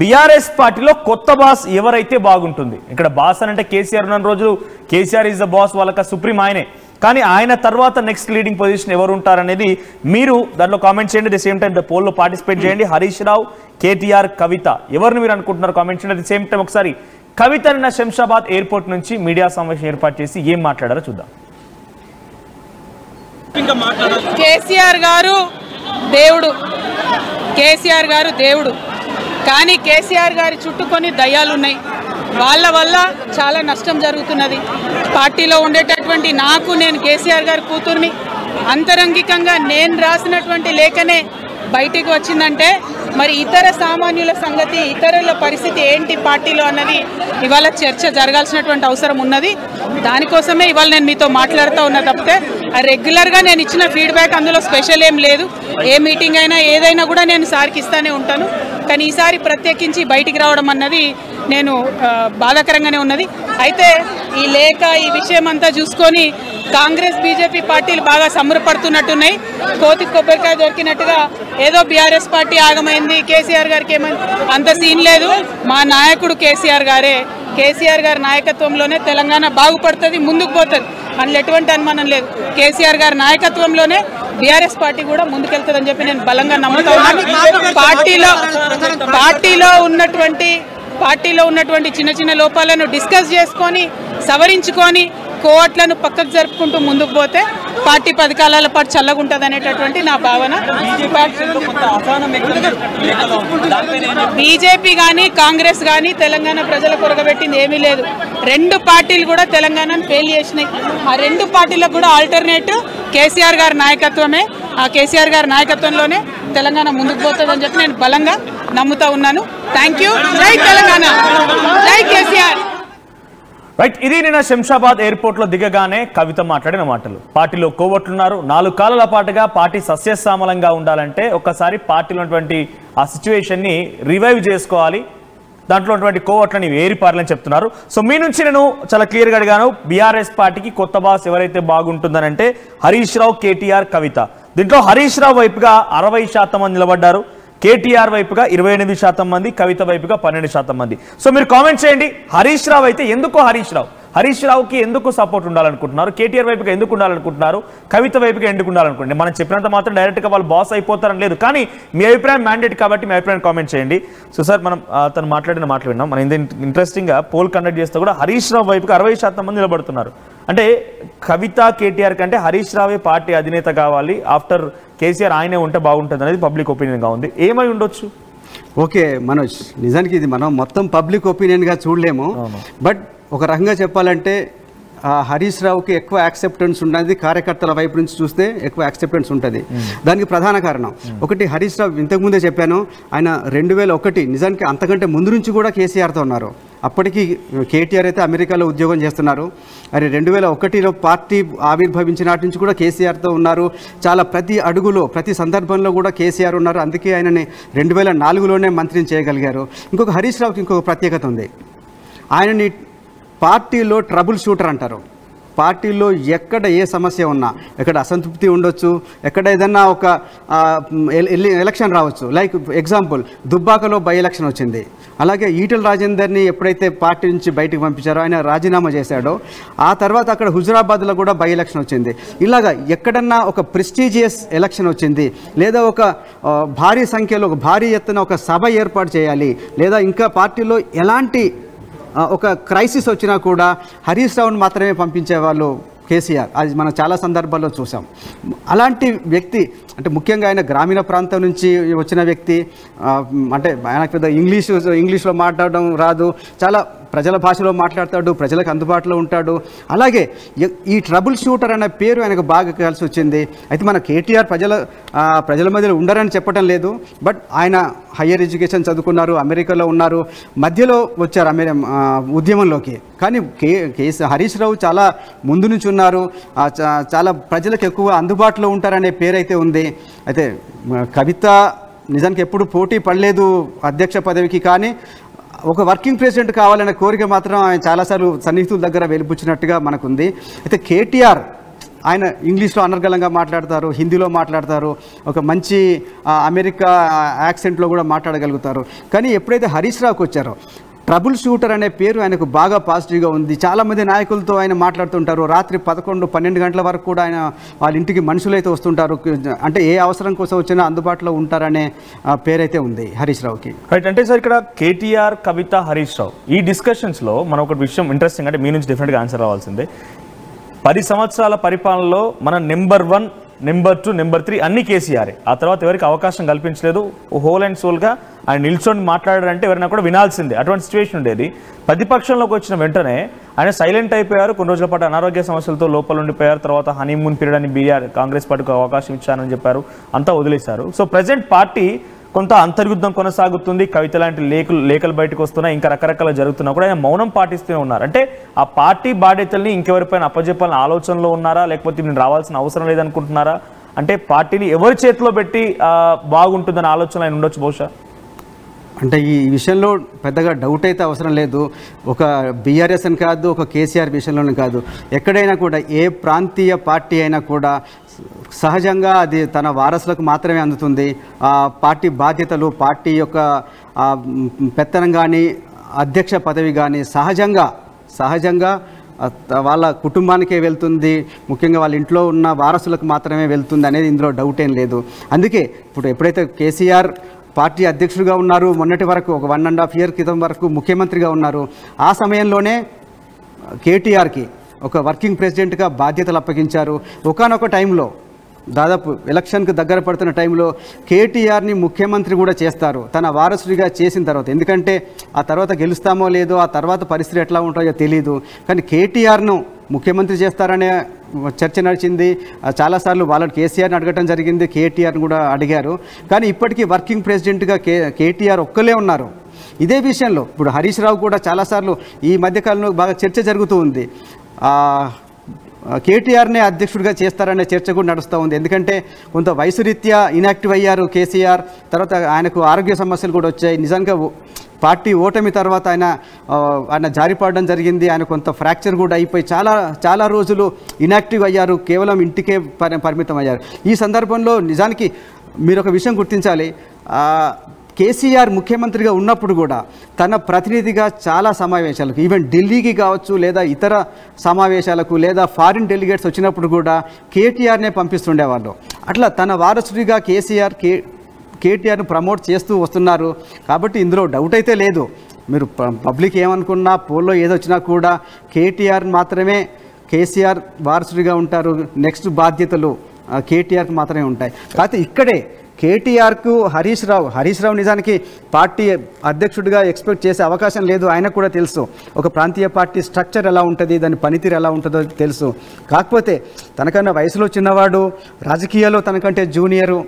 బీఆర్ఎస్ పార్టీలో కొత్త బాస్ ఎవరైతే బాగుంటుంది. ఇక్కడ బాస్ అని అంటే కేసీఆర్ ఉన్న రోజులు కేసీఆర్ ఈజ్ ద బాస్, వాళ్ళకి సుప్రీం ఆయనే. కానీ ఆయన తర్వాత నెక్స్ట్ లీడింగ్ పొజిషన్ ఎవరు ఉంటారనేది మీరు దాంట్లో కామెంట్ చేయండి. ది సేమ్ టైం ద పోల్లో పార్టిసిపేట్ చేయండి. హరీష్ రావు, కేటీఆర్, కవిత ఎవరిని మీరు అనుకుంటున్నారు కామెంట్ చేయండి. ది సేమ్ టైం ఒకసారి కవిత నిన్న శంషాబాద్ ఎయిర్పోర్ట్ నుంచి మీడియా సమావేశం ఏర్పాటు చేసి ఏం మాట్లాడారో చూద్దాం. కేసీఆర్ గారు దేవుడు, కేసీఆర్ గారు దేవుడు. కానీ కేసీఆర్ గారి చుట్టూ కొన్ని దయ్యాలు ఉన్నాయి. వాళ్ళ వల్ల చాలా నష్టం జరుగుతున్నది. పార్టీలో ఉండేటటువంటి నేను కేసీఆర్ గారి కూతుర్ని, అంతరంగికంగా నేను రాసినటువంటి లేఖనే బయటికి వచ్చిందంటే మరి ఇతర సామాన్యుల సంగతి, ఇతరుల పరిస్థితి ఏంటి పార్టీలో అన్నది ఇవాళ చర్చ జరగాల్సినటువంటి అవసరం ఉన్నది. దానికోసమే ఇవాళ నేను మీతో మాట్లాడుతూ ఉన్నా తప్పితే రెగ్యులర్గా నేను ఇచ్చిన ఫీడ్బ్యాక్ అందులో స్పెషల్ ఏం లేదు. ఏ మీటింగ్ అయినా ఏదైనా కూడా నేను సార్కి ఇస్తానే ఉంటాను. కానీ ఈసారి ప్రత్యేకించి బయటికి రావడం అన్నది నేను బాధాకరంగానే ఉన్నది. అయితే ఈ లేఖ ఈ విషయం అంతా చూసుకొని కాంగ్రెస్ బీజేపీ పార్టీలు బాగా సంబరపడుతున్నట్టున్నాయి. కోతి కొబ్బరికాయ దొరికినట్టుగా ఏదో బీఆర్ఎస్ పార్టీ ఆగమైంది, కేసీఆర్ గారికి ఏమైంది, అంత సీన్ లేదు. మా నాయకుడు కేసీఆర్ గారే. కేసీఆర్ గారి నాయకత్వంలోనే తెలంగాణ బాగుపడుతుంది, ముందుకు పోతుంది, అందులో ఎటువంటి అనుమానం లేదు. కేసీఆర్ గారి నాయకత్వంలోనే బీఆర్ఎస్ పార్టీ కూడా ముందుకెళ్తుందని చెప్పి నేను బలంగా నమ్ముతా ఉన్నాను. పార్టీలో ఉన్నటువంటి చిన్న చిన్న లోపాలను డిస్కస్ చేసుకొని సవరించుకొని కోవట్లను పక్కకు జరుపుకుంటూ ముందుకు పోతే పార్టీ 10 కాలాల పాటు చల్లగుంటుంది అనేటటువంటి నా భావన. బీజేపీ కానీ కాంగ్రెస్ కానీ తెలంగాణ ప్రజల కొరగబెట్టింది ఏమీ లేదు. 2 పార్టీలు కూడా తెలంగాణను ఫెయిల్ చేసినాయి. ఆ 2 పార్టీలకు కూడా ఆల్టర్నేటివ్ కేసీఆర్ గారి నాయకత్వమే. ఆ కేసీఆర్ గారి నాయకత్వంలోనే తెలంగాణ ముందుకు పోతుందని చెప్పి నేను బలంగా నమ్ముతా ఉన్నాను. Thank you. జై తెలంగాణ, జై కేసీఆర్. రైట్, ఇది నిన్న శంషాబాద్ ఎయిర్పోర్ట్ లో దిగగానే కవిత మాట్లాడిన మాటలు. పార్టీలో కోవట్లున్నారు, 4 కాలాల పాటుగా పార్టీ సస్యశ్యామలంగా ఉండాలంటే ఒక్కసారి పార్టీలో ఉన్నటువంటి ఆ సిచ్యువేషన్ ని రివైవ్ చేసుకోవాలి, దాంట్లో ఉన్నటువంటి కోవట్లని ఏరిపారాలని చెప్తున్నారు. సో మీ నుంచి నేను చాలా క్లియర్గా అడిగాను, బీఆర్ఎస్ పార్టీకి కొత్త బాస్ ఎవరైతే బాగుంటుందని అంటే హరీష్ రావు, కేటీఆర్, కవిత. దీంట్లో హరీష్ రావు వైపుగా 60% మంది నిలబడ్డారు, కేటీఆర్ వైపుగా 28% మంది, కవిత వైపుగా 12% మంది. సో మీరు కామెంట్ చేయండి, హరీష్ రావు అయితే ఎందుకు హరీష్ రావుకి ఎందుకు సపోర్ట్ ఉండాలనుకుంటున్నారు, కేటీఆర్ వైపుగా ఎందుకు ఉండాలనుకుంటున్నారు, కవిత వైపుగా ఎందుకు ఉండాలనుకుంటున్నారు? మనం చెప్పినంత మాత్రం డైరెక్ట్గా వాళ్ళు బాస్ అయిపోతారని లేదు, కానీ మీ అభిప్రాయం మ్యాండేట్ కాబట్టి మీ అభిప్రాయం కామెంట్ చేయండి. సో సార్, మనం తను మాట్లాడిన మాటలు విన్నాం. మనం ఇంట్రెస్టింగ్గా పోల్ కండక్ట్ చేస్తే కూడా హరీష్ రావు వైపుగా 60% మంది నిలబడుతున్నారు. అంటే కవిత, కేటీఆర్ కంటే హరీష్ రావే పార్టీ అధినేత కావాలి, ఆఫ్టర్ కేసీఆర్ ఆయనే ఉంటే బాగుంటుంది అనేది పబ్లిక్ ఒపీనియన్గా ఉంది. ఏమై ఉండొచ్చు? ఓకే మనోజ్, నిజానికి ఇది మనం మొత్తం పబ్లిక్ ఒపీనియన్గా చూడలేము. బట్ ఒక రకంగా చెప్పాలంటే హరీష్ రావుకి ఎక్కువ యాక్సెప్టెన్స్ ఉన్నది, కార్యకర్తల వైపు నుంచి చూస్తే ఎక్కువ యాక్సెప్టెన్స్ ఉంటుంది. దానికి ప్రధాన కారణం ఒకటి, హరీష్ రావు ఇంతకుముందే చెప్పాను, ఆయన 2001 నిజానికి అంతకంటే ముందు నుంచి కూడా కేసీఆర్తో ఉన్నారు. అప్పటికి కేటీఆర్ అయితే అమెరికాలో ఉద్యోగం చేస్తున్నారు. మరి 2001లో పార్టీ ఆవిర్భవించిన నాటి నుంచి కూడా కేసీఆర్తో ఉన్నారు. చాలా ప్రతి అడుగులో ప్రతి సందర్భంలో కూడా కేసీఆర్ ఉన్నారు. అందుకే ఆయనని 2004లోనే మంత్రిని చేయగలిగారు. ఇంకొక హరీష్ రావుకి ఇంకొక ప్రత్యేకత ఉంది, ఆయనని పార్టీలో ట్రబుల్ షూటర్ అంటారు. పార్టీలో ఎక్కడ ఏ సమస్య ఉన్నా, ఎక్కడ అసంతృప్తి ఉండొచ్చు, ఎక్కడ ఏదన్నా ఒక ఎలక్షన్ రావచ్చు. లైక్ ఎగ్జాంపుల్, దుబ్బాకలో బై ఎలక్షన్ వచ్చింది. అలాగే ఈటెల రాజేందర్ని ఎప్పుడైతే పార్టీ నుంచి బయటకు పంపించారో ఆయన రాజీనామా చేశాడో, ఆ తర్వాత అక్కడ హుజురాబాద్లో కూడా బై ఎలక్షన్ వచ్చింది. ఇలాగా ఎక్కడన్నా ఒక ప్రెస్టీజియస్ ఎలక్షన్ వచ్చింది, లేదా ఒక భారీ సంఖ్యలో ఒక భారీ ఎత్తున ఒక సభ ఏర్పాటు చేయాలి, లేదా ఇంకా పార్టీలో ఎలాంటి ఒక క్రైసిస్ వచ్చినా కూడా హరీష్ రావుని మాత్రమే పంపించేవాళ్ళు కేసీఆర్. అది మనం చాలా సందర్భాల్లో చూసాం. అలాంటి వ్యక్తి అంటే ముఖ్యంగా ఆయన గ్రామీణ ప్రాంతం నుంచి వచ్చిన వ్యక్తి, అంటే ఆయనకు పెద్ద ఇంగ్లీష్లో మాట్లాడడం రాదు, చాలా ప్రజల భాషలో మాట్లాడతాడు, ప్రజలకు అందుబాటులో ఉంటాడు. అలాగే ఈ ట్రబుల్ షూటర్ అనే పేరు ఆయనకు బాగా కలిసి వచ్చింది. అయితే మన కేటీఆర్ ప్రజల మధ్యలో ఉండరని చెప్పడం లేదు, బట్ ఆయన హయ్యర్ ఎడ్యుకేషన్ చదువుకున్నారు, అమెరికాలో ఉన్నారు, మధ్యలో వచ్చారు ఉద్యమంలోకి. కానీ హరీష్ రావు చాలా ముందు నుంచి ఉన్నారు, చాలా ప్రజలకు ఎక్కువ అందుబాటులో ఉంటారనే పేరైతే ఉంది. అయితే కవిత నిజానికి ఎప్పుడు పోటీ పడలేదు అధ్యక్ష పదవికి, కానీ ఒక వర్కింగ్ ప్రెసిడెంట్ కావాలనే కోరిక మాత్రం ఆయన చాలాసార్లు సన్నిహితుల దగ్గర వెలిపుచ్చినట్టుగా మనకుంది. అయితే కేటీఆర్ ఆయన ఇంగ్లీష్లో అనర్గళంగా మాట్లాడతారు, హిందీలో మాట్లాడతారు, ఒక మంచి అమెరికా యాక్సెంట్లో కూడా మాట్లాడగలుగుతారు. కానీ ఎప్పుడైతే హరీష్ రావుకి వచ్చారో ట్రబుల్ షూటర్ అనే పేరు ఆయనకు బాగా పాజిటివ్గా ఉంది. చాలామంది నాయకులతో ఆయన మాట్లాడుతుంటారు. రాత్రి 11-12 గంటల వరకు కూడా ఆయన వాళ్ళ ఇంటికి మనుషులైతే వస్తుంటారు. అంటే ఏ అవసరం కోసం వచ్చినా అందుబాటులో ఉంటారనే పేరైతే ఉంది హరీష్ రావుకి. రైట్. అంటే సార్ ఇక్కడ కేటీఆర్, కవిత, హరీష్ రావు ఈ డిస్కషన్స్లో మనం ఒక విషయం ఇంట్రెస్టింగ్, అంటే మీ నుంచి డెఫినెట్గా ఆన్సర్ రావాల్సిందే. 10 సంవత్సరాల పరిపాలనలో మన నెంబర్ 1, నెంబర్ 2, నెంబర్ 3 అన్ని కేసీఆర్. ఆ తర్వాత ఎవరికి అవకాశం కల్పించలేదు. హోల్ అండ్ సోల్గా ఆయన నిల్చొని మాట్లాడారంటే ఎవరైనా కూడా వినాల్సిందే. అటువంటి సిచ్యువేషన్ ఉండేది. ప్రతిపక్షంలోకి వచ్చిన వెంటనే ఆయన సైలెంట్ అయిపోయారు. కొన్ని రోజుల పాటు అనారోగ్య సమస్యలతో లోపల ఉండిపోయారు. తర్వాత హనీమూన్ పీరియడ్ అని కాంగ్రెస్ పార్టీకి అవకాశం ఇచ్చానని చెప్పారు. అంతా వదిలేశారు. సో ప్రజెంట్ పార్టీ కొంత అంతర్యుద్ధం కొనసాగుతుంది. కవిత లాంటి లేఖలు బయటకు వస్తున్నాయి. ఇంకా రకరకాల జరుగుతున్నా కూడా ఆయన మౌనం పాటిస్తూనే ఉన్నారు. అంటే ఆ పార్టీ బాధ్యతల్ని ఇంకెవరిపైన అప్పజెప్పాలని ఆలోచనలో ఉన్నారా, లేకపోతే నేను రావాల్సిన అవసరం లేదనుకుంటున్నారా? అంటే పార్టీని ఎవరి చేతిలో పెట్టి బాగుంటుందని ఆలోచన ఆయన ఉండొచ్చు బహుశా. అంటే ఈ విషయంలో పెద్దగా డౌట్ అయితే అవసరం లేదు. ఒక బీఆర్ఎస్ అని కాదు, ఒక కేసీఆర్ విషయంలోనే కాదు, ఎక్కడైనా కూడా ఏ ప్రాంతీయ పార్టీ అయినా కూడా సహజంగా అది తన వారసులకు మాత్రమే అందుతుంది. ఆ పార్టీ బాధ్యతలు, పార్టీ యొక్క పెత్తనం కానీ, అధ్యక్ష పదవి కానీ సహజంగా వాళ్ళ కుటుంబానికే వెళ్తుంది. ముఖ్యంగా వాళ్ళ ఇంట్లో ఉన్న వారసులకు మాత్రమే వెళ్తుంది అనేది ఇందులో డౌట్ ఏం లేదు. అందుకే ఇప్పుడు ఎప్పుడైతే కేసీఆర్ పార్టీ అధ్యక్షుడిగా ఉన్నారు, మొన్నటి వరకు ఒక 1.5 year క్రితం వరకు ముఖ్యమంత్రిగా ఉన్నారు, ఆ సమయంలోనే కేటీఆర్కి ఒక వర్కింగ్ ప్రెసిడెంట్గా బాధ్యతలు అప్పగించారు. ఒకానొక టైంలో దాదాపు ఎలక్షన్కి దగ్గర పడుతున్న టైంలో కేటీఆర్ని ముఖ్యమంత్రి కూడా చేస్తారు తన వారసుడిగా చేసిన తర్వాత. ఎందుకంటే ఆ తర్వాత గెలుస్తామో లేదో, ఆ తర్వాత పరిస్థితి ఎట్లా ఉంటుందో తెలియదు. కానీ కేటీఆర్ను ముఖ్యమంత్రి చేస్తారనే చర్చ నడిచింది. చాలాసార్లు వాళ్ళని కేసీఆర్ని అడగటం జరిగింది, కేటీఆర్ని కూడా అడిగారు. కానీ ఇప్పటికీ వర్కింగ్ ప్రెసిడెంట్గా కేటీఆర్ ఒక్కలే ఉన్నారు. ఇదే విషయంలో ఇప్పుడు హరీష్ రావు కూడా చాలాసార్లు ఈ మధ్యకాలంలో బాగా చర్చ జరుగుతూ ఉంది. కేటీఆర్నే అధ్యక్షుడిగా చేస్తారనే చర్చ కూడా నడుస్తూ ఉంది. ఎందుకంటే కొంత వయసు రీత్యా ఇన్యాక్టివ్ అయ్యారు కేసీఆర్. తర్వాత ఆయనకు ఆరోగ్య సమస్యలు కూడా వచ్చాయి. నిజంగా పార్టీ ఓటమి తర్వాత ఆయన జారిపడడం జరిగింది. ఆయన కొంత ఫ్రాక్చర్ కూడా అయిపోయి చాలా రోజులు ఇన్యాక్టివ్ అయ్యారు, కేవలం ఇంటికే పరిమితం అయ్యారు. ఈ సందర్భంలో నిజానికి మీరు ఒక విషయం గుర్తించాలి. కేసీఆర్ ముఖ్యమంత్రిగా ఉన్నప్పుడు కూడా తన ప్రతినిధిగా చాలా సమావేశాలకు, ఈవెన్ ఢిల్లీకి కావచ్చు లేదా ఇతర సమావేశాలకు లేదా ఫారిన్ డెలిగేట్స్ వచ్చినప్పుడు కూడా కేటీఆర్నే పంపిస్తుండేవాళ్ళు. అట్లా తన వారసుడిగా కేటీఆర్ను ప్రమోట్ చేస్తూ వస్తున్నారు. కాబట్టి ఇందులో డౌట్ అయితే లేదు. మీరు పబ్లిక్ ఏమనుకున్నా, పోల్లో ఏదొచ్చినా కూడా కేటీఆర్ మాత్రమే కేసీఆర్ వారసుడిగా ఉంటారు. నెక్స్ట్ బాధ్యతలు కేటీఆర్కి మాత్రమే ఉంటాయి. కాకపోతే ఇక్కడే కేటీఆర్కు హరీష్ రావు నిజానికి పార్టీ అధ్యక్షుడిగా ఎక్స్పెక్ట్ చేసే అవకాశం లేదు. ఆయనకు కూడా తెలుసు ఒక ప్రాంతీయ పార్టీ స్ట్రక్చర్ ఎలా ఉంటుంది, దాని పనితీరు ఎలా ఉంటుందో తెలుసు. కాకపోతే తనకన్నా వయసులో చిన్నవాడు, రాజకీయాల్లో తనకంటే జూనియరు,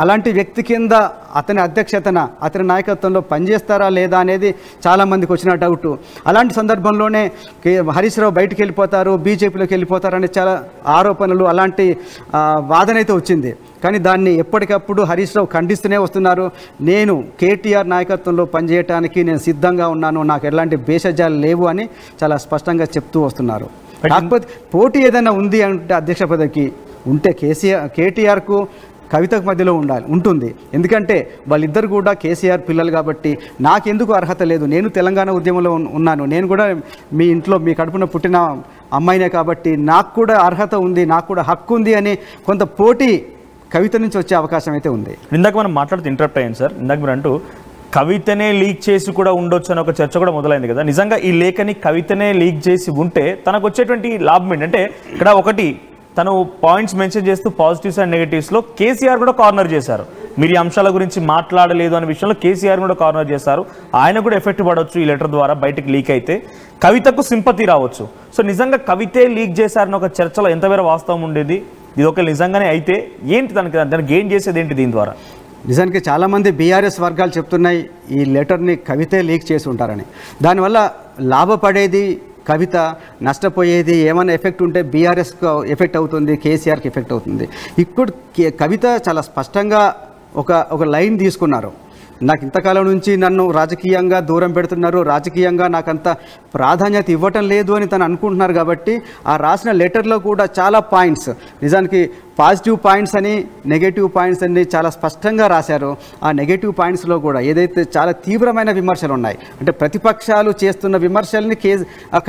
అలాంటి వ్యక్తి కింద అతని అధ్యక్షతన, అతని నాయకత్వంలో పనిచేస్తారా లేదా అనేది చాలామందికి వచ్చిన డౌట్. అలాంటి సందర్భంలోనే హరీష్ రావు బయటికి వెళ్ళిపోతారు, బీజేపీలోకి వెళ్ళిపోతారనే చాలా ఆరోపణలు, అలాంటి వాదన అయితే వచ్చింది. కానీ దాన్ని ఎప్పటికప్పుడు హరీష్ రావు ఖండిస్తూనే వస్తున్నారు. నేను కేటీఆర్ నాయకత్వంలో పనిచేయడానికి నేను సిద్ధంగా ఉన్నాను, నాకు ఎలాంటి భేషజాలు లేవు అని చాలా స్పష్టంగా చెప్తూ వస్తున్నారు. కాకపోతే పోటీ ఏదైనా ఉంది అంటే అధ్యక్ష పదవికి ఉంటే కేటీఆర్కు కవితకు మధ్యలో ఉంటుంది. ఎందుకంటే వాళ్ళిద్దరు కూడా కేసీఆర్ పిల్లలు కాబట్టి నాకెందుకు అర్హత లేదు, నేను తెలంగాణ ఉద్యమంలో ఉన్నాను, నేను కూడా మీ ఇంట్లో మీ కడుపున పుట్టిన అమ్మాయినే కాబట్టి నాకు కూడా అర్హత ఉంది, నాకు కూడా హక్కు ఉంది అని కొంత పోటీ కవిత నుంచి వచ్చే అవకాశం అయితే ఉంది. ఇందాక మనం మాట్లాడుతూ ఇంటరప్ట్ అయ్యాను సార్. ఇందాక మీరు అంటూ కవితనే లీక్ చేసి కూడా ఉండొచ్చు అని ఒక చర్చ కూడా మొదలైంది కదా. నిజంగా ఈ లేఖని కవితనే లీక్ చేసి ఉంటే తనకు వచ్చేటువంటి లాభం ఏంటంటే, ఇక్కడ ఒకటి తను పాయింట్స్ మెన్షన్ చేస్తూ పాజిటివ్స్ అండ్ నెగటివ్స్లో కేసీఆర్ కూడా కార్నర్ చేశారు. మీరు ఈ అంశాల గురించి మాట్లాడలేదు అనే విషయంలో కేసీఆర్ కూడా కార్నర్ చేశారు. ఆయన కూడా ఎఫెక్ట్ పడవచ్చు ఈ లెటర్ ద్వారా, బయటకు లీక్ అయితే కవితకు సింపతి రావచ్చు. సో నిజంగా కవితే లీక్ చేశారని ఒక చర్చలో ఎంతవరకు వాస్తవం ఉండేది? ఇది ఒక నిజంగానే అయితే ఏంటి దానికి గెయిన్ చేసేది ఏంటి దీని ద్వారా? నిజానికి చాలామంది బీఆర్ఎస్ వర్గాలు చెప్తున్నాయి ఈ లెటర్ని కవితే లీక్ చేసి ఉంటారని. దానివల్ల లాభపడేది కవిత, నష్టపోయేది ఏమైనా ఎఫెక్ట్ ఉంటే బీఆర్ఎస్కి ఎఫెక్ట్ అవుతుంది, కేసీఆర్కి ఎఫెక్ట్ అవుతుంది. ఇప్పుడు కవిత చాలా స్పష్టంగా ఒక లైన్ తీసుకున్నారు. నాకు ఇంతకాలం నుంచి నన్ను రాజకీయంగా దూరం పెడుతున్నారు, రాజకీయంగా నాకంత ప్రాధాన్యత ఇవ్వటం లేదు అని తను అనుకుంటున్నారు. కాబట్టి ఆ రాసిన లెటర్లో కూడా చాలా పాయింట్స్, నిజానికి పాజిటివ్ పాయింట్స్ అని నెగటివ్ పాయింట్స్ అని చాలా స్పష్టంగా రాశారు. ఆ నెగటివ్ పాయింట్స్లో కూడా ఏదైతే చాలా తీవ్రమైన విమర్శలు ఉన్నాయి, అంటే ప్రతిపక్షాలు చేస్తున్న విమర్శల్ని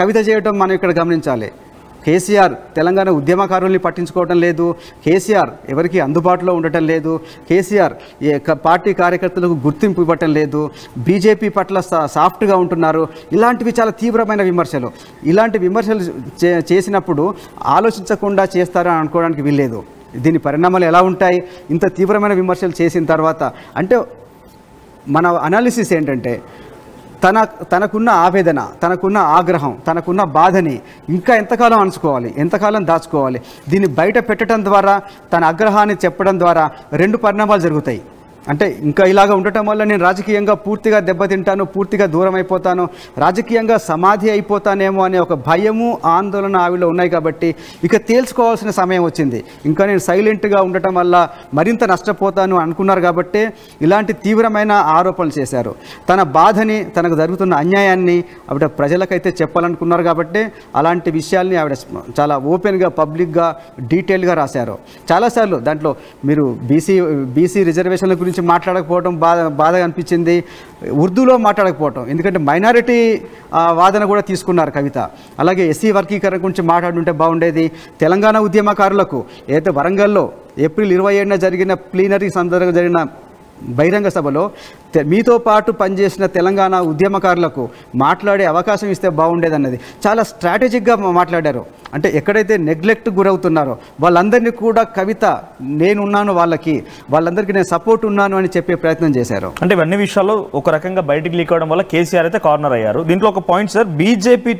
కవిత చేయడం మనం ఇక్కడ గమనించాలి. కేసీఆర్ తెలంగాణ ఉద్యమకారుల్ని పట్టించుకోవటం లేదు, కేసీఆర్ ఎవరికి అందుబాటులో ఉండటం లేదు, కేసీఆర్ పార్టీ కార్యకర్తలకు గుర్తింపు ఇవ్వటం లేదు, బీజేపీ పట్ల సాఫ్ట్గా ఉంటున్నారు. ఇలాంటివి చాలా తీవ్రమైన విమర్శలు. ఇలాంటి విమర్శలు చేసినప్పుడు ఆలోచించకుండా చేస్తారని అనుకోవడానికి వీల్లేదు. దీని పరిణామాలు ఎలా ఉంటాయి? ఇంత తీవ్రమైన విమర్శలు చేసిన తర్వాత అంటే మన అనాలిసిస్ ఏంటంటే తనకున్న ఆవేదన, తనకున్న ఆగ్రహం, తనకున్న బాధని ఇంకా ఎంతకాలం అణుచుకోవాలి, ఎంతకాలం దాచుకోవాలి? దీన్ని బయట పెట్టడం ద్వారా, తన ఆగ్రహాన్ని చెప్పడం ద్వారా 2 పరిణామాలు జరుగుతాయి. అంటే ఇంకా ఇలాగ ఉండటం వల్ల నేను రాజకీయంగా పూర్తిగా దెబ్బతింటాను, పూర్తిగా దూరం అయిపోతాను, రాజకీయంగా సమాధి అయిపోతానేమో అనే ఒక భయము, ఆందోళన ఆవిడలో ఉన్నాయి. కాబట్టి ఇక తేల్చుకోవాల్సిన సమయం వచ్చింది. ఇంకా నేను సైలెంట్గా ఉండటం వల్ల మరింత నష్టపోతాను అనుకున్నారు. కాబట్టి ఇలాంటి తీవ్రమైన ఆరోపణలు చేశారు. తన బాధని, తనకు జరుగుతున్న అన్యాయాన్ని ఆవిడ ప్రజలకైతే చెప్పాలనుకున్నారు. కాబట్టి అలాంటి విషయాల్ని ఆవిడ చాలా ఓపెన్గా, పబ్లిక్గా, డీటెయిల్గా రాశారు. చాలాసార్లు దాంట్లో మీరు బీసీ రిజర్వేషన్ల గురించి మాట్లాడకపోవడం బాధగా అనిపించింది. ఉర్దూలో మాట్లాడకపోవటం, ఎందుకంటే మైనారిటీ వాదన కూడా తీసుకున్నారు కవిత. అలాగే ఎస్సీ వర్గీకరణ గురించి మాట్లాడుంటే బాగుండేది. తెలంగాణ ఉద్యమకారులకు ఏదైతే వరంగల్లో ఏప్రిల్ 27న జరిగిన ప్లీనరీ సందర్భంగా జరిగిన బహిరంగ సభలో మీతో పాటు పనిచేసిన తెలంగాణ ఉద్యమకారులకు మాట్లాడే అవకాశం ఇస్తే బాగుండేదన్నది చాలా స్ట్రాటజిక్గా మాట్లాడారు. అంటే ఎక్కడైతే నెగ్లెక్ట్ గురవుతున్నారో వాళ్ళందరినీ కూడా కవిత నేనున్నాను, వాళ్ళందరికీ నేను సపోర్ట్ ఉన్నాను అని చెప్పే ప్రయత్నం చేశారు. అంటే ఇవన్నీ విషయాల్లో ఒక రకంగా బయటికి లీక్ అవడం వల్ల కేసీఆర్ అయితే కార్నర్ అయ్యారు. దీంట్లో ఒక పాయింట్ సార్, బీజేపీ